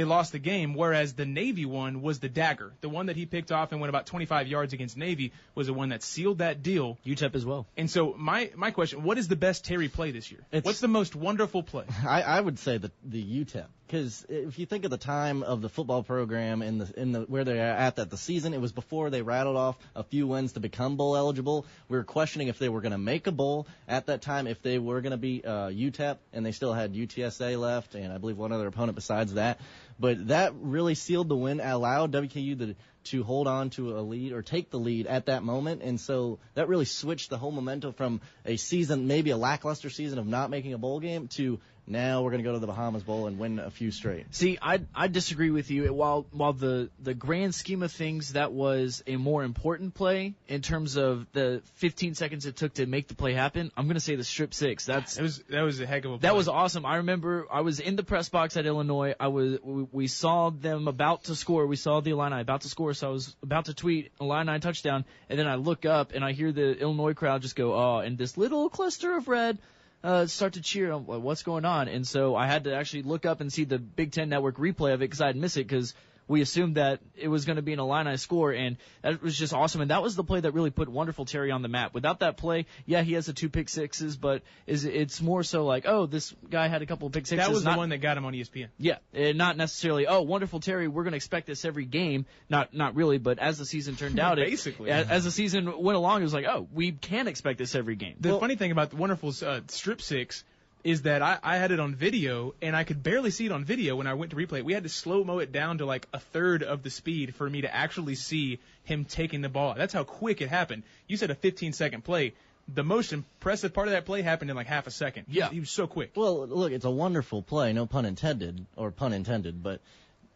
[SPEAKER 3] lost
[SPEAKER 2] the game, whereas the Navy one was the dagger. The one that he picked off and went about 25 yards against Navy was the one that sealed that deal.
[SPEAKER 4] UTEP as well.
[SPEAKER 2] And so my question, what is the best Terry play this year? What's the most wonderful play?
[SPEAKER 3] I would say the UTEP, because if you think of the time of the football program and where they're at the season, it was before they rattled off a few wins to become bowl eligible. We were questioning if they were going to make a bowl at that time, if they were going to be UTEP, and they still had UTSA left, and I believe one other opponent besides that. But that really sealed the win, allowed WKU to hold on to a lead or take the lead at that moment. And so that really switched the whole momentum from a season, maybe a lackluster season of not making a bowl game, to now we're going to go to the Bahamas Bowl and win a few straight.
[SPEAKER 4] See, I disagree with you. While the grand scheme of things, that was a more important play in terms of the 15 seconds it took to make the play happen, I'm going to say the strip 6. That
[SPEAKER 2] was a heck of a play.
[SPEAKER 4] That was awesome. I remember I was in the press box at Illinois. We saw them about to score. We saw the Illini about to score, so I was about to tweet Illini touchdown, and then I look up and I hear the Illinois crowd just go, oh, and this little cluster of red start to cheer. I'm like, what's going on? And so I had to actually look up and see the Big Ten Network replay of it because I'd miss it because we assumed that it was going to be an Illini score, and that was just awesome. And that was the play that really put Wonderful Terry on the map. Without that play, yeah, he has the 2 pick 6s, but it's more so like, oh, this guy had a couple of pick 6s.
[SPEAKER 2] That was the one that got him on ESPN.
[SPEAKER 4] Yeah, not necessarily, oh, Wonderful Terry, we're going to expect this every game. Not really, but as the season turned out,
[SPEAKER 2] basically,
[SPEAKER 4] as the season went along, it was like, oh, we can expect this every game.
[SPEAKER 2] The funny thing about the Wonderful's strip 6 is that I had it on video, and I could barely see it on video when I went to replay it. We had to slow-mo it down to like a third of the speed for me to actually see him taking the ball. That's how quick it happened. You said a 15-second play. The most impressive part of that play happened in like half a second.
[SPEAKER 4] Yeah.
[SPEAKER 2] He was so quick.
[SPEAKER 3] Well, look, it's a wonderful play, no pun intended, but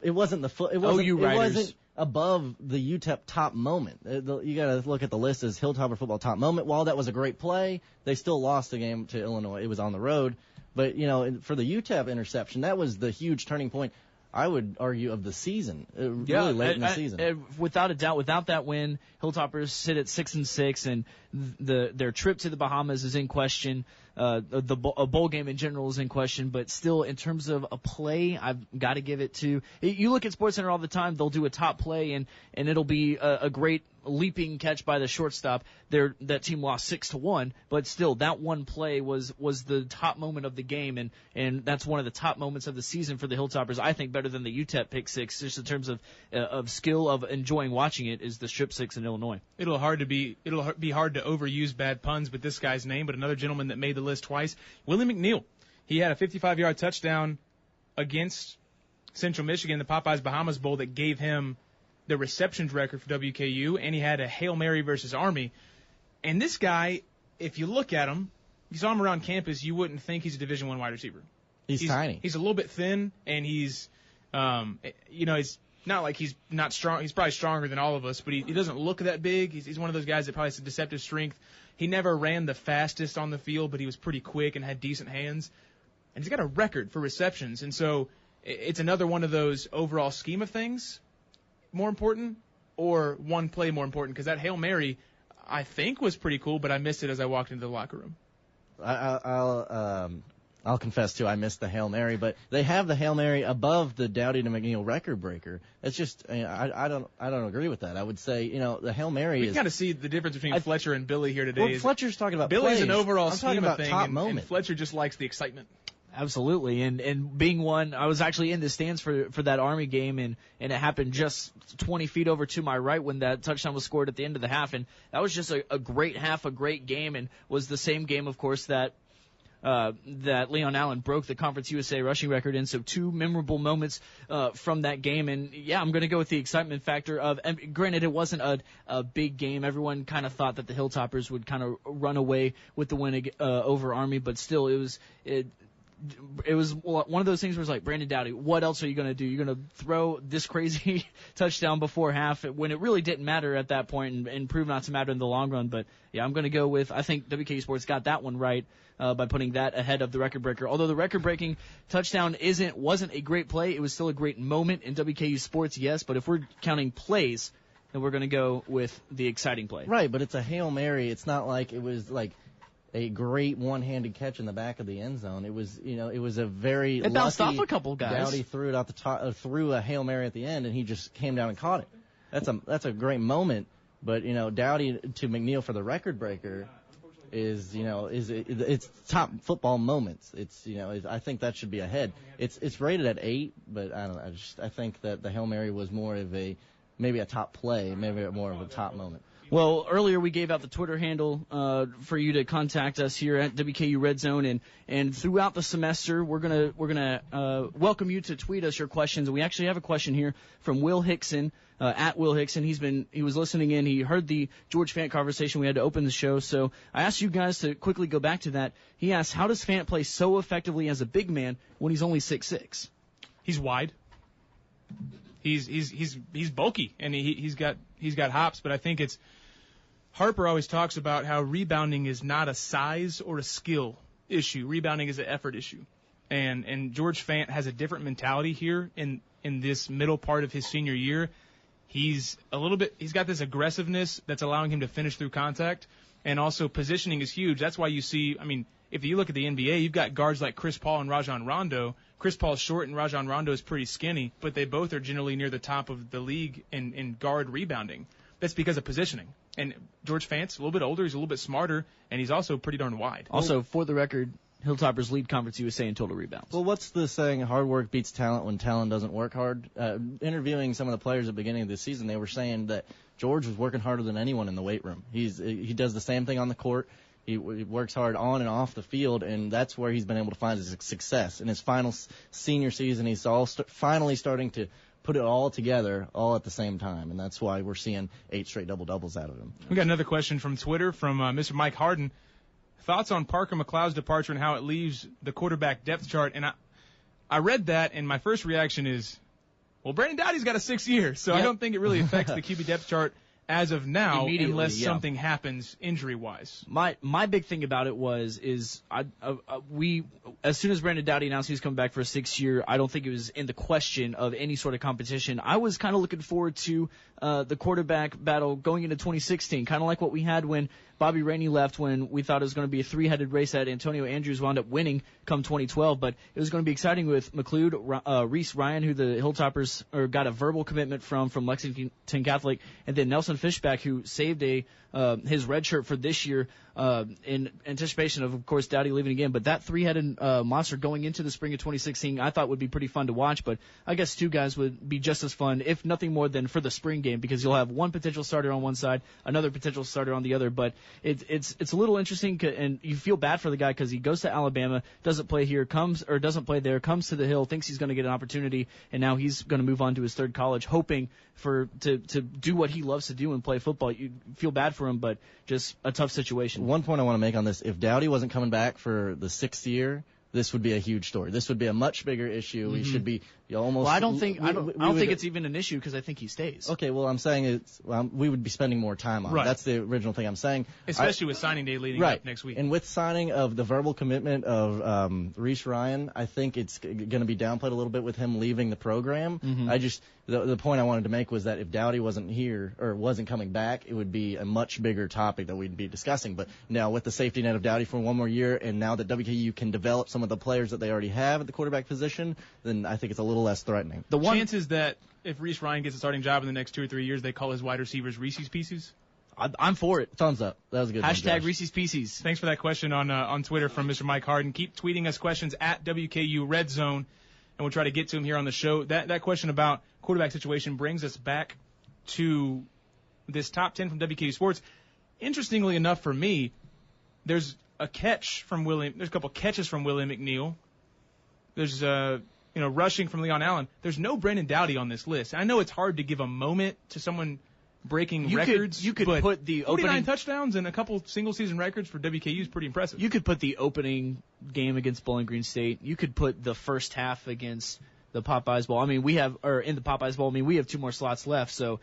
[SPEAKER 3] it wasn't it wasn't above the UTEP top moment. You got to look at the list as Hilltopper football top moment. While that was a great play, they still lost the game to Illinois. It was on the road. But, for the UTEP interception, that was the huge turning point, I would argue, of the season, really late in the season.
[SPEAKER 4] Without a doubt, without that win, Hilltoppers sit at 6-6, and their trip to the Bahamas is in question. A bowl game in general is in question, but still, in terms of a play, I've got to give it to. You look at SportsCenter all the time; they'll do a top play, and it'll be a great leaping catch by the shortstop. That team lost 6-1, but still, that one play was the top moment of the game, and that's one of the top moments of the season for the Hilltoppers. I think better than the UTEP pick 6, just in terms of skill of enjoying watching it, is the strip 6 in Illinois.
[SPEAKER 2] It'll be hard to overuse bad puns with this guy's name, but another gentleman that made the list twice, Willie McNeil. He had a 55-yard touchdown against Central Michigan, the Popeyes Bahamas Bowl, that gave him the receptions record for WKU, and he had a Hail Mary versus Army. And this guy, if you look at him, you saw him around campus, you wouldn't think he's a Division I wide receiver.
[SPEAKER 3] He's tiny.
[SPEAKER 2] He's a little bit thin, and he's not like he's not strong. He's probably stronger than all of us, but he doesn't look that big. He's one of those guys that probably has a deceptive strength. He never ran the fastest on the field, but he was pretty quick and had decent hands. And he's got a record for receptions. And so it's another one of those overall scheme of things more important, or one play more important, because that Hail Mary, I think, was pretty cool, but I missed it as I walked into the locker room.
[SPEAKER 3] I'll confess too, I missed the Hail Mary, but they have the Hail Mary above the Dowdy to McNeil record breaker. It's just, I don't agree with that. I would say, the Hail Mary
[SPEAKER 2] We kind of see the difference between Fletcher and Billy here today.
[SPEAKER 3] Well, Fletcher's talking about
[SPEAKER 2] Billy's
[SPEAKER 3] plays.
[SPEAKER 2] an overall
[SPEAKER 3] I'm
[SPEAKER 2] scheme of thing,
[SPEAKER 3] and
[SPEAKER 2] Fletcher just likes the excitement.
[SPEAKER 4] Absolutely, and being one, I was actually in the stands for that Army game, and it happened just 20 feet over to my right when that touchdown was scored at the end of the half, and that was just a great half, a great game, and was the same game, of course, that that Leon Allen broke the Conference USA rushing record in. So 2 memorable moments from that game. And yeah, I'm going to go with the excitement factor of, and granted, it wasn't a big game. Everyone kind of thought that the Hilltoppers would kind of run away with the win over Army, but still it was one of those things where it's like, Brandon Doughty, what else are you going to do? You're going to throw this crazy touchdown before half when it really didn't matter at that point and prove not to matter in the long run. But yeah, I'm going to go with, I think WKU Sports got that one right by putting that ahead of the record breaker. Although the record breaking touchdown wasn't a great play, it was still a great moment in WKU Sports, yes. But if we're counting plays, then we're going to go with the exciting play.
[SPEAKER 3] Right, but it's a Hail Mary. It's not like it was like a great one-handed catch in the back of the end zone. It was, it was a very
[SPEAKER 4] it bounced
[SPEAKER 3] lucky,
[SPEAKER 4] off a couple guys.
[SPEAKER 3] Doughty threw it out the top, threw a Hail Mary at the end, and he just came down and caught it. That's a great moment. But Doughty to McNeil for the record breaker is it's top football moments. I think that should be ahead. It's rated at 8, but I don't know. I think that the Hail Mary was more of maybe a top play, maybe more of a top moment.
[SPEAKER 4] Well, earlier we gave out the Twitter handle for you to contact us here at WKU Redzone, and throughout the semester we're gonna welcome you to tweet us your questions. And we actually have a question here from Will Hickson at Will Hickson. He was listening in. He heard the George Fant conversation. We had to open the show, so I asked you guys to quickly go back to that. He asked, how does Fant play so effectively as a big man when he's only 6'6"?
[SPEAKER 2] He's wide. He's bulky, and he's got hops, but I think it's Harper always talks about how rebounding is not a size or a skill issue. Rebounding is an effort issue. And George Fant has a different mentality here in this middle part of his senior year. He's got this aggressiveness that's allowing him to finish through contact, and also positioning is huge. That's why you see, if you look at the NBA, you've got guards like Chris Paul and Rajon Rondo. Chris Paul's short and Rajon Rondo is pretty skinny, but they both are generally near the top of the league in guard rebounding. That's because of positioning. And George Fant's a little bit older, he's a little bit smarter, and he's also pretty darn wide.
[SPEAKER 4] Also, for the record, Hilltoppers lead Conference USA in total rebounds.
[SPEAKER 3] Well, what's the saying? Hard work beats talent when talent doesn't work hard. Interviewing some of the players at the beginning of the season, they were saying that George was working harder than anyone in the weight room. He does the same thing on the court. He works hard on and off the field, and that's where he's been able to find his success. In his final senior season, he's finally starting to put it all together, all at the same time, and that's why we're seeing 8 straight double-doubles out of him.
[SPEAKER 2] We got another question from Twitter from Mr. Mike Harden. Thoughts on Parker McLeod's departure and how it leaves the quarterback depth chart? And I read that, and my first reaction is, well, Brandon Doughty's got a 6th year, so yep. I don't think it really affects the QB depth chart as of now, unless something happens injury-wise.
[SPEAKER 4] My big thing about it we as soon as Brandon Doughty announced he was coming back for a 6th year, I don't think it was in the question of any sort of competition. I was kind of looking forward to the quarterback battle going into 2016, kind of like what we had when Bobby Rainey left, when we thought it was going to be a 3-headed race that Antonio Andrews wound up winning come 2012. But it was going to be exciting with McLeod, Reese Ryan, who the Hilltoppers got a verbal commitment from Lexington Catholic, and then Nelson Fishback, who saved his red shirt for this year in anticipation of course, Doughty leaving again. But that 3-headed monster going into the spring of 2016, I thought would be pretty fun to watch. But I guess 2 guys would be just as fun, if nothing more than for the spring game, because you'll have one potential starter on one side, another potential starter on the other. But it's a little interesting, and you feel bad for the guy because he goes to Alabama, doesn't play here, doesn't play there, comes to the Hill, thinks he's going to get an opportunity, and now he's going to move on to his 3rd college, hoping to do what he loves to do and play football. You feel bad for him, but just a tough situation.
[SPEAKER 3] One point I want to make on this: if Doughty wasn't coming back for the 6th year, this would be a huge story. This would be a much bigger issue. Mm-hmm. We should be almost.
[SPEAKER 4] Well, I don't think it's even an issue because I think he stays.
[SPEAKER 3] Okay, well, I'm saying we would be spending more time on it. That's the original thing I'm saying.
[SPEAKER 2] Especially with signing day leading up next week.
[SPEAKER 3] And with signing of the verbal commitment of Reese Ryan, I think it's going to be downplayed a little bit with him leaving the program. Mm-hmm. The point I wanted to make was that if Doughty wasn't here or wasn't coming back, it would be a much bigger topic that we'd be discussing. But now with the safety net of Doughty for one more year, and now that WKU can develop some of the players that they already have at the quarterback position, then I think it's a little less threatening.
[SPEAKER 2] The chances that if Reese Ryan gets a starting job in the next 2 or 3 years, they call his wide receivers Reese's Pieces?
[SPEAKER 4] I'm for it.
[SPEAKER 3] Thumbs up. That was a good one,
[SPEAKER 4] Hashtag Reese's Pieces.
[SPEAKER 2] Thanks for that question on Twitter from Mr. Mike Harden. Keep tweeting us questions at WKU Redzone, and we'll try to get to them here on the show. That question about quarterback situation brings us back to this top 10 from WKU Sports. Interestingly enough for me, there's a catch from Willie. There's a couple catches from Willie McNeil. There's rushing from Leon Allen. There's no Brandon Doughty on this list. I know it's hard to give a moment to someone breaking records.
[SPEAKER 4] You could put the
[SPEAKER 2] 49 touchdowns and a couple single-season records for WKU is pretty impressive.
[SPEAKER 4] You could put the opening game against Bowling Green State. You could put the first half against the Popeyes Bowl. I mean, in the Popeyes Bowl, we have 2 more slots left. So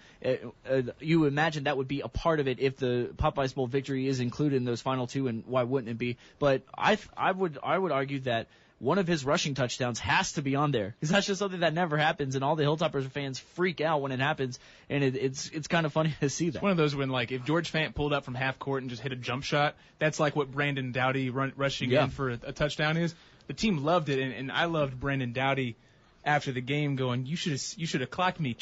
[SPEAKER 4] you imagine that would be a part of it if the Popeyes Bowl victory is included in those final 2, and why wouldn't it be? But I would argue that one of his rushing touchdowns has to be on there, because that's just something that never happens, and all the Hilltoppers fans freak out when it happens, and it's kind of funny to see that.
[SPEAKER 2] It's one of those when, like, if George Fant pulled up from half court and just hit a jump shot, that's like what Brandon Doughty rushing in for a touchdown is. The team loved it, and I loved Brandon Doughty after the game going, you should have clocked me,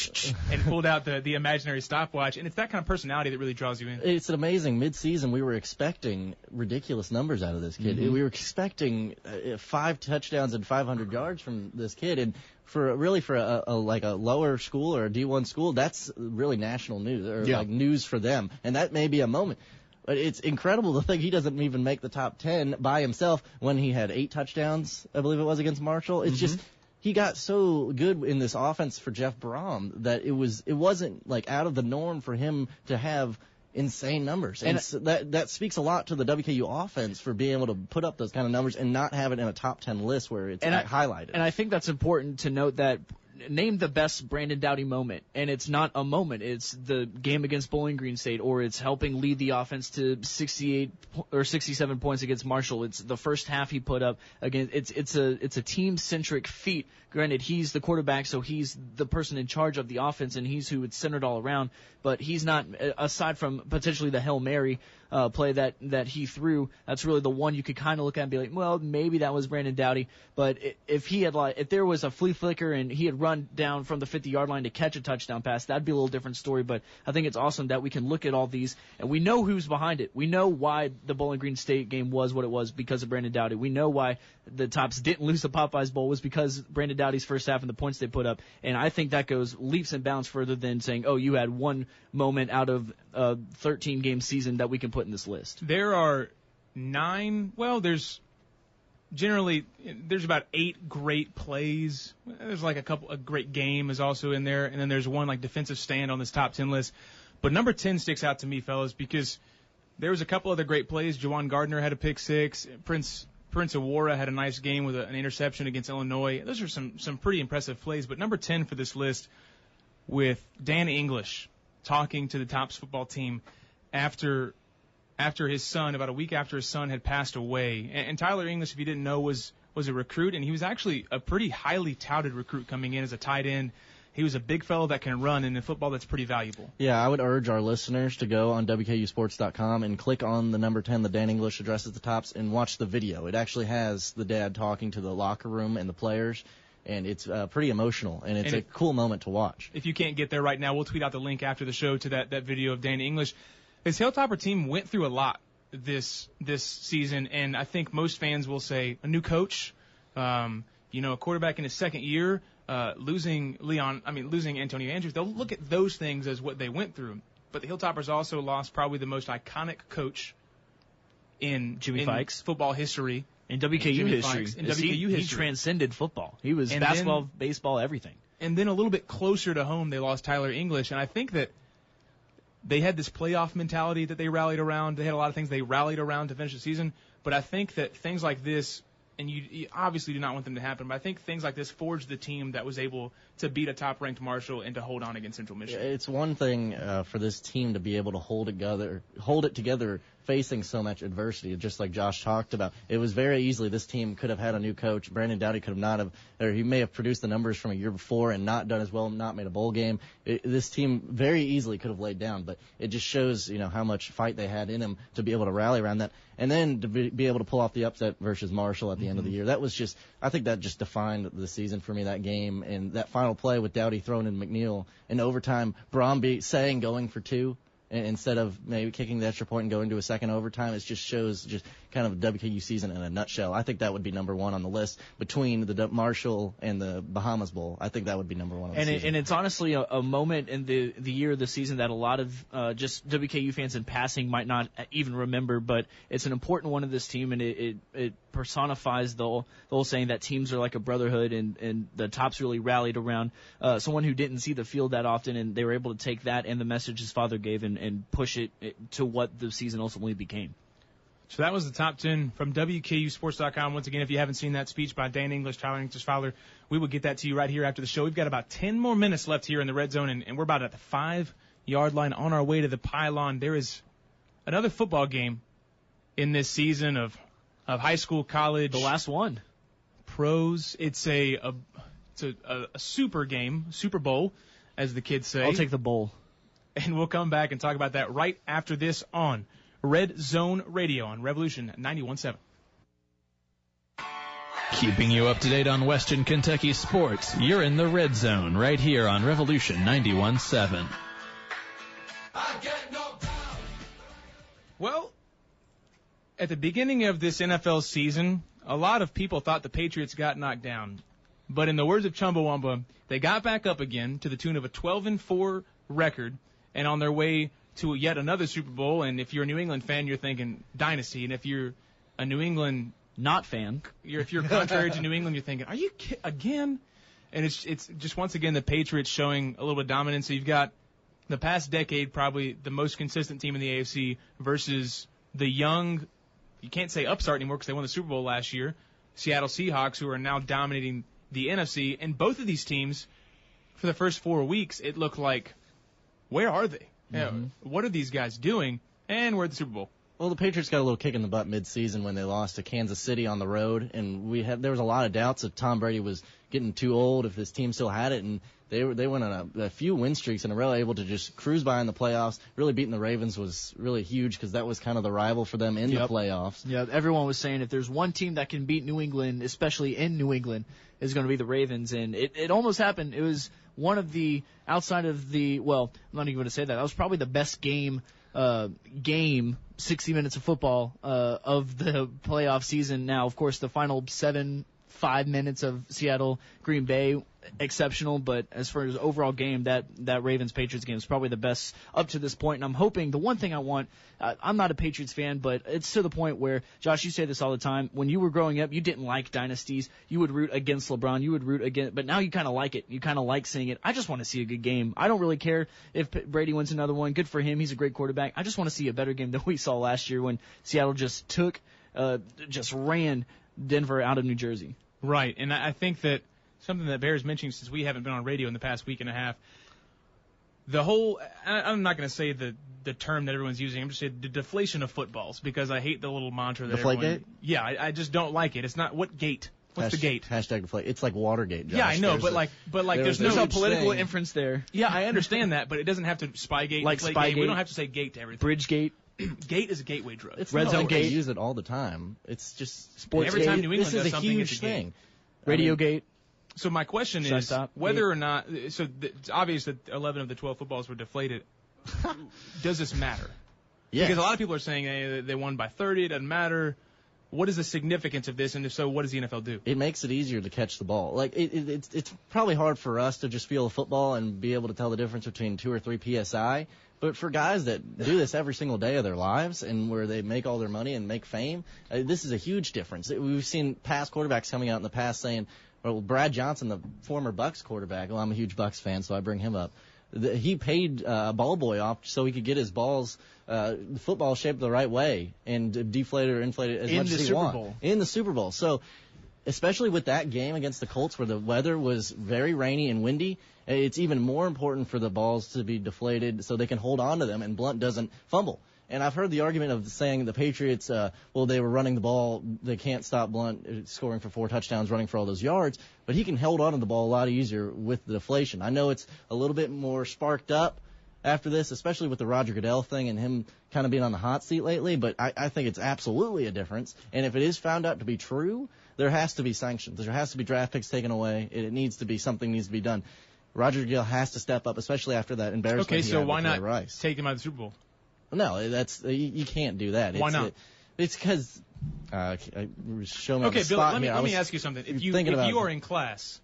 [SPEAKER 2] and pulled out the imaginary stopwatch. And it's that kind of personality that really draws you in.
[SPEAKER 3] It's an amazing. Mid-season, we were expecting ridiculous numbers out of this kid. We were expecting 5 touchdowns and 500 yards from this kid. And for a lower school or a D1 school, that's really national news, or like news for them. And that may be a moment. But it's incredible to think he doesn't even make the top 10 by himself when he had 8 touchdowns, I believe it was, against Marshall. It's just, he got so good in this offense for Jeff Brom that it wasn't like out of the norm for him to have insane numbers. And so that speaks a lot to the WKU offense for being able to put up those kind of numbers and not have it in a top 10 list where it's highlighted.
[SPEAKER 4] And I think that's important to note that name the best Brandon Doughty moment, and it's not a moment. It's the game against Bowling Green State, or it's helping lead the offense to 68 or 67 points against Marshall. It's the first half he put up again. It's a team-centric feat. Granted, he's the quarterback, so he's the person in charge of the offense, and he's who it's centered all around. But he's not, aside from potentially the Hail Mary play that he threw, that's really the one you could kind of look at and be like, well, maybe that was Brandon Doughty. But if there was a flea flicker and he had run down from the 50-yard line to catch a touchdown pass, that'd be a little different story. But I think it's awesome that we can look at all these, and we know who's behind it. We know why the Bowling Green State game was what it was, because of Brandon Doughty. We know why the Tops didn't lose the Popeyes Bowl was because Brandon Doughty's first half and the points they put up. And I think that goes leaps and bounds further than saying, oh, you had one moment out of a 13-game season that we can put in this list.
[SPEAKER 2] There are 9, well, there's about 8 great plays. There's like a great game is also in there, and then there's one like defensive stand on this top 10 list. But number 10 sticks out to me, fellas, because there was a couple other great plays. Jawan Gardner had a pick 6. Prince Awara had a nice game with an interception against Illinois. Those are some pretty impressive plays. But number 10 for this list, with Dan English talking to the Tops football team after his son, about a week after his son had passed away. And Tyler English, if you didn't know, was a recruit, and he was actually a pretty highly touted recruit coming in as a tight end. He was a big fellow that can run, and in football that's pretty valuable. Yeah,
[SPEAKER 3] I would urge our listeners to go on WKUsports.com and click on the number 10, the Dan English addresses the Tops, and watch the video. It actually has the dad talking to the locker room and the players, and it's pretty emotional, and it's a cool moment to watch.
[SPEAKER 2] If you can't get there right now, we'll tweet out the link after the show to that video of Dan English. This Hilltopper team went through a lot this season, and I think most fans will say a new coach, a quarterback in his second year, losing Antonio Andrews. They'll look at those things as what they went through. But the Hilltoppers also lost probably the most iconic coach in football history.
[SPEAKER 4] In WKU history. He transcended football. He was basketball, baseball, everything.
[SPEAKER 2] And then a little bit closer to home, they lost Tyler English, and I think that they had this playoff mentality that they rallied around. They had a lot of things they rallied around to finish the season. But I think that things like this, and you obviously do not want them to happen, but I think things like this forged the team that was able to beat a top-ranked Marshall and to hold on against Central Michigan.
[SPEAKER 3] It's one thing for this team to be able to hold it together facing so much adversity, just like Josh talked about. It was very easily this team could have had a new coach. Brandon Doughty could have not have, or he may have produced the numbers from a year before and not done as well, not made a bowl game. This team very easily could have laid down, but it just shows, how much fight they had in them to be able to rally around that, and then to be able to pull off the upset versus Marshall at the end of the year. That was just, I think that just defined the season for me, that game, and that final play with Doughty throwing in McNeil in overtime, Bromby saying going for 2. instead of maybe kicking the extra point and going to a second overtime. It just shows just kind of a WKU season in a nutshell. I think that would be number one on the list between the Marshall and the Bahamas Bowl. I think that would be number one on the season.
[SPEAKER 4] And it's honestly a moment in the year of the season that a lot of just WKU fans in passing might not even remember, but it's an important one of this team, and it personifies the whole saying that teams are like a brotherhood, and the Tops really rallied around someone who didn't see the field that often, and they were able to take that and the message his father gave and push it to what the season ultimately became.
[SPEAKER 2] So that was the top 10 from WKUSports.com. Once again, if you haven't seen that speech by Dan English, Tyler English-Fowler, we will get that to you right here after the show. We've got about 10 more minutes left here in the Red Zone, and we're about at the 5-yard line on our way to the pylon. There is another football game in this season of high school, college.
[SPEAKER 4] The last one.
[SPEAKER 2] Pros. It's a super game, Super Bowl, as the kids say.
[SPEAKER 4] I'll take the bowl.
[SPEAKER 2] And we'll come back and talk about that right after this on Red Zone Radio on Revolution 91.7.
[SPEAKER 1] Keeping you up to date on Western Kentucky sports, you're in the Red Zone right here on Revolution 91.7.
[SPEAKER 2] Well, at the beginning of this NFL season, a lot of people thought the Patriots got knocked down. But in the words of Chumbawamba, they got back up again to the tune of a 12-4 record and on their way to yet another Super Bowl. And if you're a New England fan, you're thinking dynasty. And if you're a New England
[SPEAKER 4] not fan,
[SPEAKER 2] if you're contrary to New England, you're thinking, are you again? And it's just once again the Patriots showing a little bit of dominance. So you've got the past decade probably the most consistent team in the AFC versus the young, you can't say upstart anymore because they won the Super Bowl last year, Seattle Seahawks, who are now dominating the NFC. And both of these teams, for the first 4 weeks, it looked like, where are they? What are these guys doing? And we're at the Super Bowl.
[SPEAKER 3] Well, the Patriots got a little kick in the butt mid-season when they lost to Kansas City on the road, and there was a lot of doubts if Tom Brady was getting too old, if his team still had it, and they went on a few win streaks in a row, able to just cruise by in the playoffs. Really beating the Ravens was really huge because that was kind of the rival for them in the playoffs.
[SPEAKER 4] Yeah, everyone was saying if there's one team that can beat New England, especially in New England, is going to be the Ravens, and it almost happened. It was one of the, outside of the, well, I'm not even going to say that. That was probably the best game, 60 minutes of football of the playoff season. Now, of course, the final 5 minutes of Seattle Green Bay, exceptional, but as far as overall game, that Ravens-Patriots game is probably the best up to this point, and I'm hoping, the one thing I want, I'm not a Patriots fan, but it's to the point where, Josh, you say this all the time, when you were growing up, you didn't like dynasties, you would root against LeBron, you would root against, but now you kind of like it, you kind of like seeing it. I just want to see a good game. I don't really care if Brady wins another one, good for him, he's a great quarterback. I just want to see a better game than we saw last year when Seattle just ran Denver out of New Jersey.
[SPEAKER 2] Right, and I think that something that bears mentioning since we haven't been on radio in the past week and a half, the whole, I'm not going to say the term that everyone's using, I'm just saying the deflation of footballs, because I hate the little mantra that
[SPEAKER 3] Deflategate?
[SPEAKER 2] Yeah, I just don't like it. It's not, what gate? What's the gate?
[SPEAKER 3] Hashtag deflate. It's like Watergate, Josh.
[SPEAKER 2] Yeah, I know, but there's
[SPEAKER 4] no political inference there.
[SPEAKER 2] Yeah, I understand that, but it doesn't have to Spygate.
[SPEAKER 4] Like Spygate.
[SPEAKER 2] We don't have to say gate to everything.
[SPEAKER 4] Bridgegate.
[SPEAKER 2] Gate is a gateway drug.
[SPEAKER 3] It's
[SPEAKER 4] Redzone
[SPEAKER 3] Gate.
[SPEAKER 4] Gate.
[SPEAKER 3] Use it all the time. It's just
[SPEAKER 2] sports. Every time New England
[SPEAKER 3] this
[SPEAKER 2] does
[SPEAKER 3] is a
[SPEAKER 2] something,
[SPEAKER 3] huge
[SPEAKER 2] it's a gate.
[SPEAKER 3] thing.
[SPEAKER 4] Radiogate.
[SPEAKER 2] So my question is whether or not, so it's obvious that 11 of the 12 footballs were deflated. Does this matter?
[SPEAKER 3] Yes.
[SPEAKER 2] Because a lot of people are saying hey, they won by 30. It doesn't matter. What is the significance of this? And if so, what does the NFL do?
[SPEAKER 3] It makes it easier to catch the ball. Like it's probably hard for us to just feel a football and be able to tell the difference between 2 or 3 PSI. But for guys that do this every single day of their lives and where they make all their money and make fame, this is a huge difference. We've seen past quarterbacks coming out in the past saying, well, Brad Johnson, the former Bucs quarterback, well, I'm a huge Bucs fan, so I bring him up. He paid a ball boy off so he could get his balls, the football shaped the right way and deflate or inflate it as much as he wants. In the Super Bowl. So, especially with that game against the Colts where the weather was very rainy and windy, it's even more important for the balls to be deflated so they can hold on to them and Blunt doesn't fumble. And I've heard the argument of saying the Patriots, they were running the ball, they can't stop Blunt scoring for 4 touchdowns, running for all those yards, but he can hold on to the ball a lot easier with the deflation. I know it's a little bit more sparked up after this, especially with the Roger Goodell thing and him kind of being on the hot seat lately, but I think it's absolutely a difference. And if it is found out to be true, there has to be sanctions. There has to be draft picks taken away. Something needs to be done. Roger Goodell has to step up, especially after that embarrassment.
[SPEAKER 2] Okay,
[SPEAKER 3] he
[SPEAKER 2] so
[SPEAKER 3] had
[SPEAKER 2] why
[SPEAKER 3] with
[SPEAKER 2] not
[SPEAKER 3] Rice.
[SPEAKER 2] take him out of the Super Bowl?
[SPEAKER 3] No, that's you can't do that.
[SPEAKER 2] Why not?
[SPEAKER 3] It's because show me.
[SPEAKER 2] Okay, Bill,
[SPEAKER 3] let
[SPEAKER 2] let me ask you something. If you are in class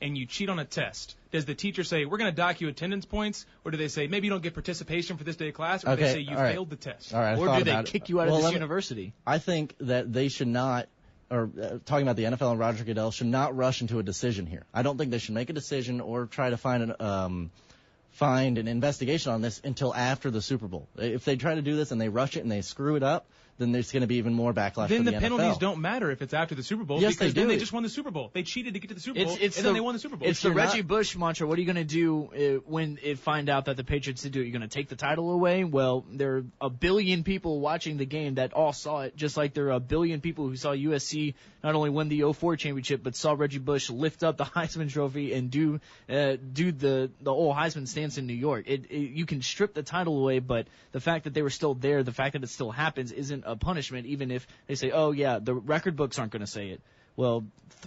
[SPEAKER 2] and you cheat on a test, does the teacher say, we're going to dock you attendance points, or do they say, maybe you don't get participation for this day of class, or do they say you failed the test?
[SPEAKER 3] All right,
[SPEAKER 4] or do they kick you out of this university?
[SPEAKER 3] I think that they should not, or talking about the NFL and Roger Goodell, should not rush into a decision here. I don't think they should make a decision or try to find an investigation on this until after the Super Bowl. If they try to do this and they rush it and they screw it up, then there's going to be even more backlash
[SPEAKER 2] then
[SPEAKER 3] for the
[SPEAKER 2] NFL.
[SPEAKER 3] NFL.
[SPEAKER 2] Penalties don't matter if it's after the Super Bowl,
[SPEAKER 3] yes,
[SPEAKER 2] because
[SPEAKER 3] they do.
[SPEAKER 2] then they just won the Super Bowl. They cheated to get to the Super Bowl, then they won the Super Bowl.
[SPEAKER 4] It's the Reggie Bush mantra. What are you going to do when it find out that the Patriots did do it? You're going to take the title away? Well, there are a billion people watching the game that all saw it, just like there are a billion people who saw USC not only win the 04 championship, but saw Reggie Bush lift up the Heisman Trophy and do the whole Heisman stance in New York. You can strip the title away, but the fact that they were still there, the fact that it still happens, isn't a punishment, even if they say, oh, yeah, the record books aren't going to say it. Well,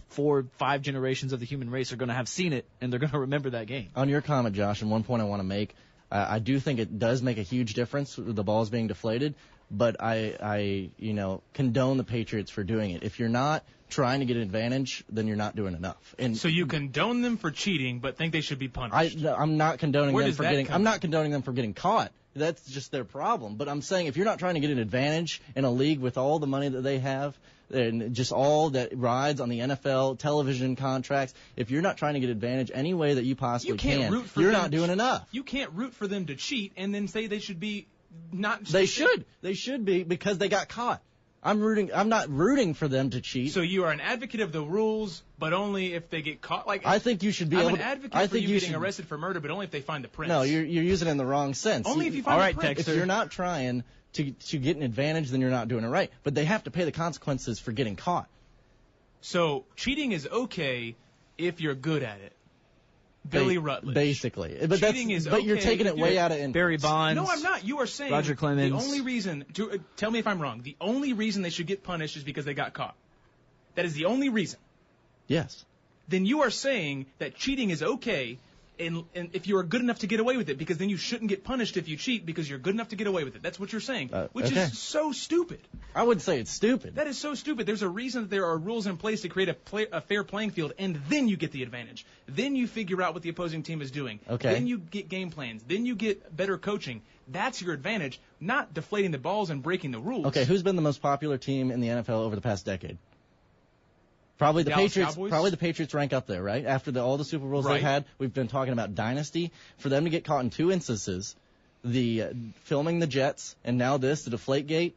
[SPEAKER 4] 4 or 5 generations of the human race are going to have seen it, and they're going to remember that game.
[SPEAKER 3] On your comment, Josh, and one point I want to make, I do think it does make a huge difference with the balls being deflated, but I condone the Patriots for doing it. If you're not trying to get an advantage, then you're not doing enough. And
[SPEAKER 2] so you condone them for cheating, but think they should be punished.
[SPEAKER 3] I'm not condoning them for getting. I'm not condoning them for getting caught. That's just their problem. But I'm saying if you're not trying to get an advantage in a league with all the money that they have and just all that rides on the NFL television contracts, if you're not trying to get advantage any way that you possibly can, you're not doing enough.
[SPEAKER 2] You can't root for them to cheat and then say they should be not.
[SPEAKER 3] They should. They should be, because they got caught. I'm not rooting for them to cheat.
[SPEAKER 2] So you are an advocate of the rules, but only if they get caught. Like,
[SPEAKER 3] I think you should be.
[SPEAKER 2] I'm an advocate for you getting arrested for murder, but only if they find the prints.
[SPEAKER 3] No, you're using it in the wrong sense.
[SPEAKER 2] Only if you find the prints.
[SPEAKER 3] If you're not trying to get an advantage, then you're not doing it right. But they have to pay the consequences for getting caught.
[SPEAKER 2] So cheating is okay if you're good at it. Billy Rutledge.
[SPEAKER 3] Basically. But
[SPEAKER 2] cheating is okay.
[SPEAKER 3] But you're taking it way out of interest.
[SPEAKER 4] Barry Bonds.
[SPEAKER 2] No, I'm not. You are saying
[SPEAKER 4] Roger Clemens.
[SPEAKER 2] The only reason, tell me if I'm wrong, the only reason they should get punished is because they got caught. That is the only reason.
[SPEAKER 3] Yes.
[SPEAKER 2] Then you are saying that cheating is okay and if you are good enough to get away with it, because then you shouldn't get punished if you cheat because you're good enough to get away with it. That's what you're saying, which is so stupid.
[SPEAKER 3] I wouldn't say it's stupid.
[SPEAKER 2] That is so stupid. There's a reason that there are rules in place to create a fair playing field, and then you get the advantage. Then you figure out what the opposing team is doing.
[SPEAKER 3] Okay.
[SPEAKER 2] Then you get game plans. Then you get better coaching. That's your advantage, not deflating the balls and breaking the rules.
[SPEAKER 3] Okay, who's been the most popular team in the NFL over the past decade? Probably the Patriots.
[SPEAKER 2] Cowboys?
[SPEAKER 3] Probably the Patriots rank up there, right? After all the Super Bowls they've had, we've been talking about dynasty. For them to get caught in 2 instances, the filming the Jets and now the Deflategate,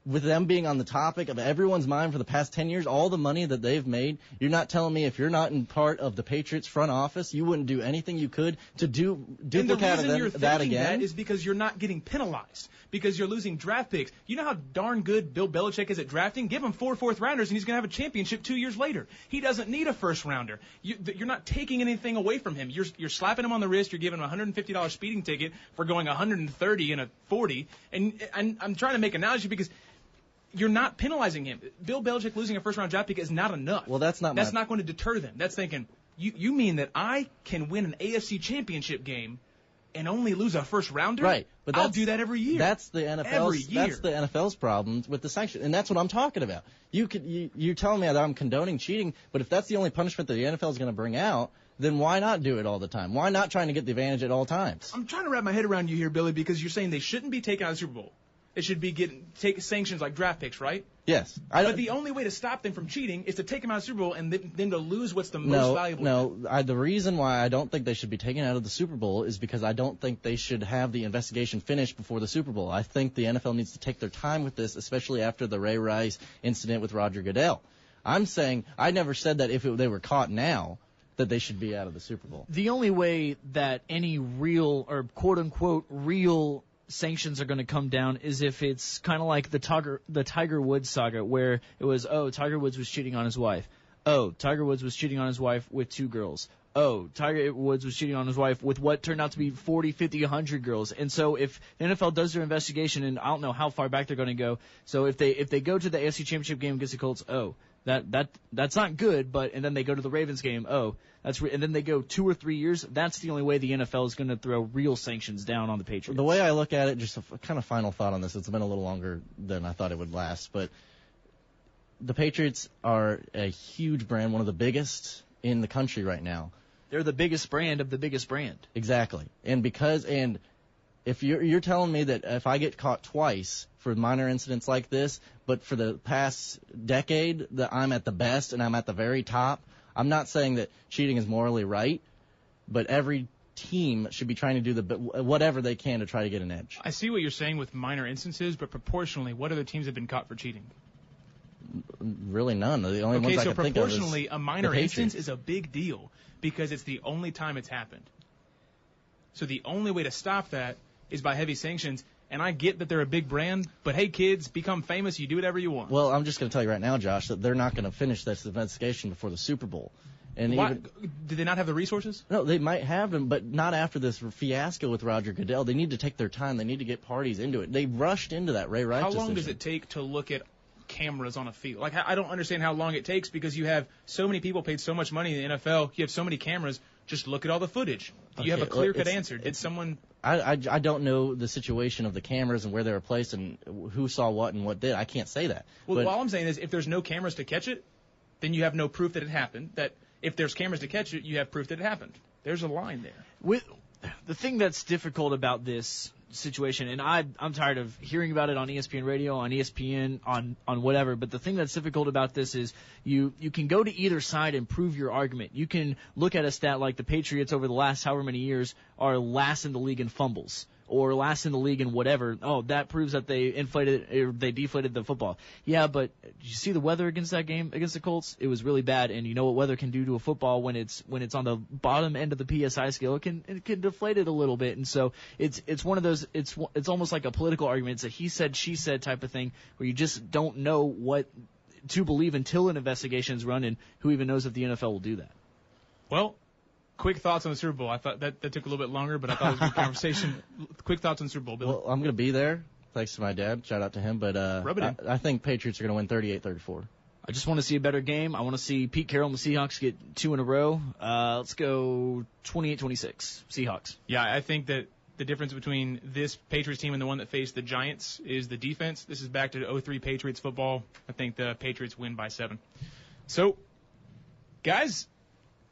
[SPEAKER 3] with them being on the topic of everyone's mind for the past 10 years, all the money that they've made, you're not telling me if you're not in part of the Patriots front office, you wouldn't do anything you could to duplicate
[SPEAKER 2] and the reason you're
[SPEAKER 3] that again?
[SPEAKER 2] That is because you're not getting penalized, because you're losing draft picks. You know how darn good Bill Belichick is at drafting? Give him 4 fourth-rounders, and he's going to have a championship 2 years later. He doesn't need a first-rounder. You're not taking anything away from him. You're slapping him on the wrist. You're giving him a $150 speeding ticket for going 130 and a 40. And I'm trying to make an analogy because you're not penalizing him. Bill Belichick losing a first-round draft pick is not enough.
[SPEAKER 3] Well, that's not
[SPEAKER 2] going to deter them. That's thinking, you mean that I can win an AFC championship game and only lose a first-rounder?
[SPEAKER 3] Right. But
[SPEAKER 2] I'll do that every year.
[SPEAKER 3] That's the NFL's
[SPEAKER 2] every year.
[SPEAKER 3] That's the NFL's problem with the sanction, and that's what I'm talking about. You're telling me that I'm condoning cheating, but if that's the only punishment that the NFL is going to bring out, then why not do it all the time? Why not trying to get the advantage at all times?
[SPEAKER 2] I'm trying to wrap my head around you here, Billy, because you're saying they shouldn't be taken out of the Super Bowl. It should be take sanctions like draft picks, right?
[SPEAKER 3] Yes.
[SPEAKER 2] But the only way to stop them from cheating is to take them out of the Super Bowl and then to lose what's the most valuable.
[SPEAKER 3] No, the reason why I don't think they should be taken out of the Super Bowl is because I don't think they should have the investigation finished before the Super Bowl. I think the NFL needs to take their time with this, especially after the Ray Rice incident with Roger Goodell. I'm saying I never said that if they were caught now that they should be out of the Super Bowl.
[SPEAKER 4] The only way that any real or quote-unquote real sanctions are going to come down is if it's kind of like the Tiger Woods saga, where it was, Tiger Woods was cheating on his wife. Tiger Woods was cheating on his wife with 2 girls. oh, Tiger Woods was cheating on his wife with what turned out to be 40, 50, 100 girls. And so if the NFL does their investigation, and I don't know how far back they're going to go, so if they go to the AFC Championship game against the Colts, that's not good, and then they go to the Ravens game, and then they go 2 or 3 years, that's the only way the NFL is going to throw real sanctions down on the Patriots.
[SPEAKER 3] The way I look at it, just a kind of final thought on this, it's been a little longer than I thought it would last, but the Patriots are a huge brand, one of the biggest in the country right now.
[SPEAKER 4] They're the biggest brand of the biggest brand.
[SPEAKER 3] Exactly. And if you're telling me that if I get caught twice for minor incidents like this, but for the past decade that I'm at the best and I'm at the very top, I'm not saying that cheating is morally right, but every team should be trying to do whatever they can to try to get an edge.
[SPEAKER 2] I see what you're saying with minor instances, but proportionally, what other teams have been caught for cheating?
[SPEAKER 3] Really none. The only ones I can think of is
[SPEAKER 2] proportionally, a minor instance is a big deal because it's the only time it's happened. So the only way to stop that is by heavy sanctions. And I get that they're a big brand, but hey, kids, become famous. You do whatever you want.
[SPEAKER 3] Well, I'm just going to tell you right now, Josh, that they're not going to finish this investigation before the Super Bowl. And
[SPEAKER 2] do they not have the resources?
[SPEAKER 3] No, they might have them, but not after this fiasco with Roger Goodell. They need to take their time. They need to get parties into it. They rushed into that Ray Rice decision.
[SPEAKER 2] How long does it take to look at cameras on a field? Like, I don't understand how long it takes because you have so many people paid so much money in the NFL. You have so many cameras. Just look at all the footage. Do you have a clear-cut answer? Did someone...
[SPEAKER 3] I don't know the situation of the cameras and where they were placed and who saw what and what did. I can't say that.
[SPEAKER 2] Well, all I'm saying is if there's no cameras to catch it, then you have no proof that it happened. That if there's cameras to catch it, you have proof that it happened. There's a line there.
[SPEAKER 4] The thing that's difficult about this situation, and I'm tired of hearing about it on ESPN Radio, on ESPN, on whatever, but the thing that's difficult about this is you can go to either side and prove your argument. You can look at a stat like the Patriots over the last however many years are last in the league in fumbles or last in the league in whatever. Oh, that proves that they deflated the football. Yeah, but did you see the weather against that game against the Colts? It was really bad, and you know what weather can do to a football when it's on the bottom end of the PSI scale. It can deflate it a little bit, and so it's one of those. It's almost like a political argument. It's a he said she said type of thing where you just don't know what to believe until an investigation is run, and who even knows if the NFL will do that.
[SPEAKER 2] Well, quick thoughts on the Super Bowl. I thought that took a little bit longer, but I thought it was a good conversation. Quick thoughts on the Super Bowl, Billy.
[SPEAKER 3] Well, I'm going to be there, thanks to my dad. Shout out to him. But I think Patriots are going to win 38-34.
[SPEAKER 4] I just want to see a better game. I want to see Pete Carroll and the Seahawks get 2 in a row. Let's go 28-26, Seahawks.
[SPEAKER 2] Yeah, I think that the difference between this Patriots team and the one that faced the Giants is the defense. This is back to 2003 Patriots football. I think the Patriots win by 7. So, guys,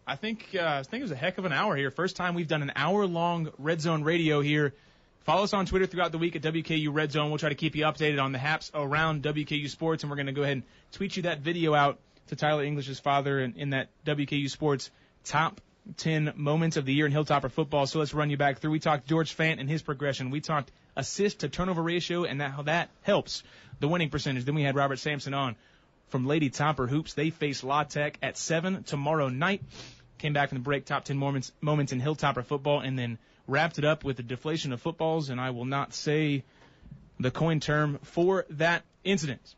[SPEAKER 2] I think it was a heck of an hour here. First time we've done an hour-long Red Zone radio here. Follow us on Twitter throughout the week at WKU Red Zone. We'll try to keep you updated on the haps around WKU Sports, and we're going to go ahead and tweet you that video out to Tyler English's father in that WKU Sports top 10 moments of the year in Hilltopper football. So let's run you back through. We talked George Fant and his progression. We talked assist to turnover ratio and how that helps the winning percentage. Then we had Robert Sampson on from Lady Topper Hoops. They face La Tech at 7 tomorrow night. Came back from the break, top 10 moments in Hilltopper football, and then wrapped it up with the deflation of footballs, and I will not say the coin term for that incident.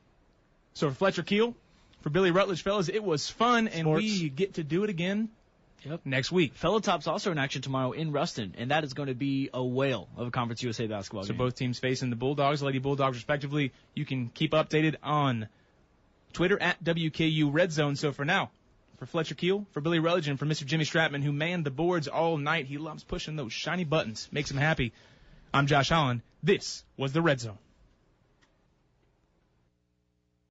[SPEAKER 2] So for Fletcher Keel, for Billy Rutledge, fellas, it was fun, and we get to do it again next week.
[SPEAKER 4] Fellow Top's also in action tomorrow in Ruston, and that is going to be a whale of a Conference USA basketball game.
[SPEAKER 2] So both teams facing the Bulldogs, Lady Bulldogs respectively. You can keep updated on Twitter at WKU Red Zone. So for now, for Fletcher Keel, for Billy Rutledge, and for Mr. Jimmy Stratman, who manned the boards all night. He loves pushing those shiny buttons. Makes him happy. I'm Josh Holland. This was the Red Zone.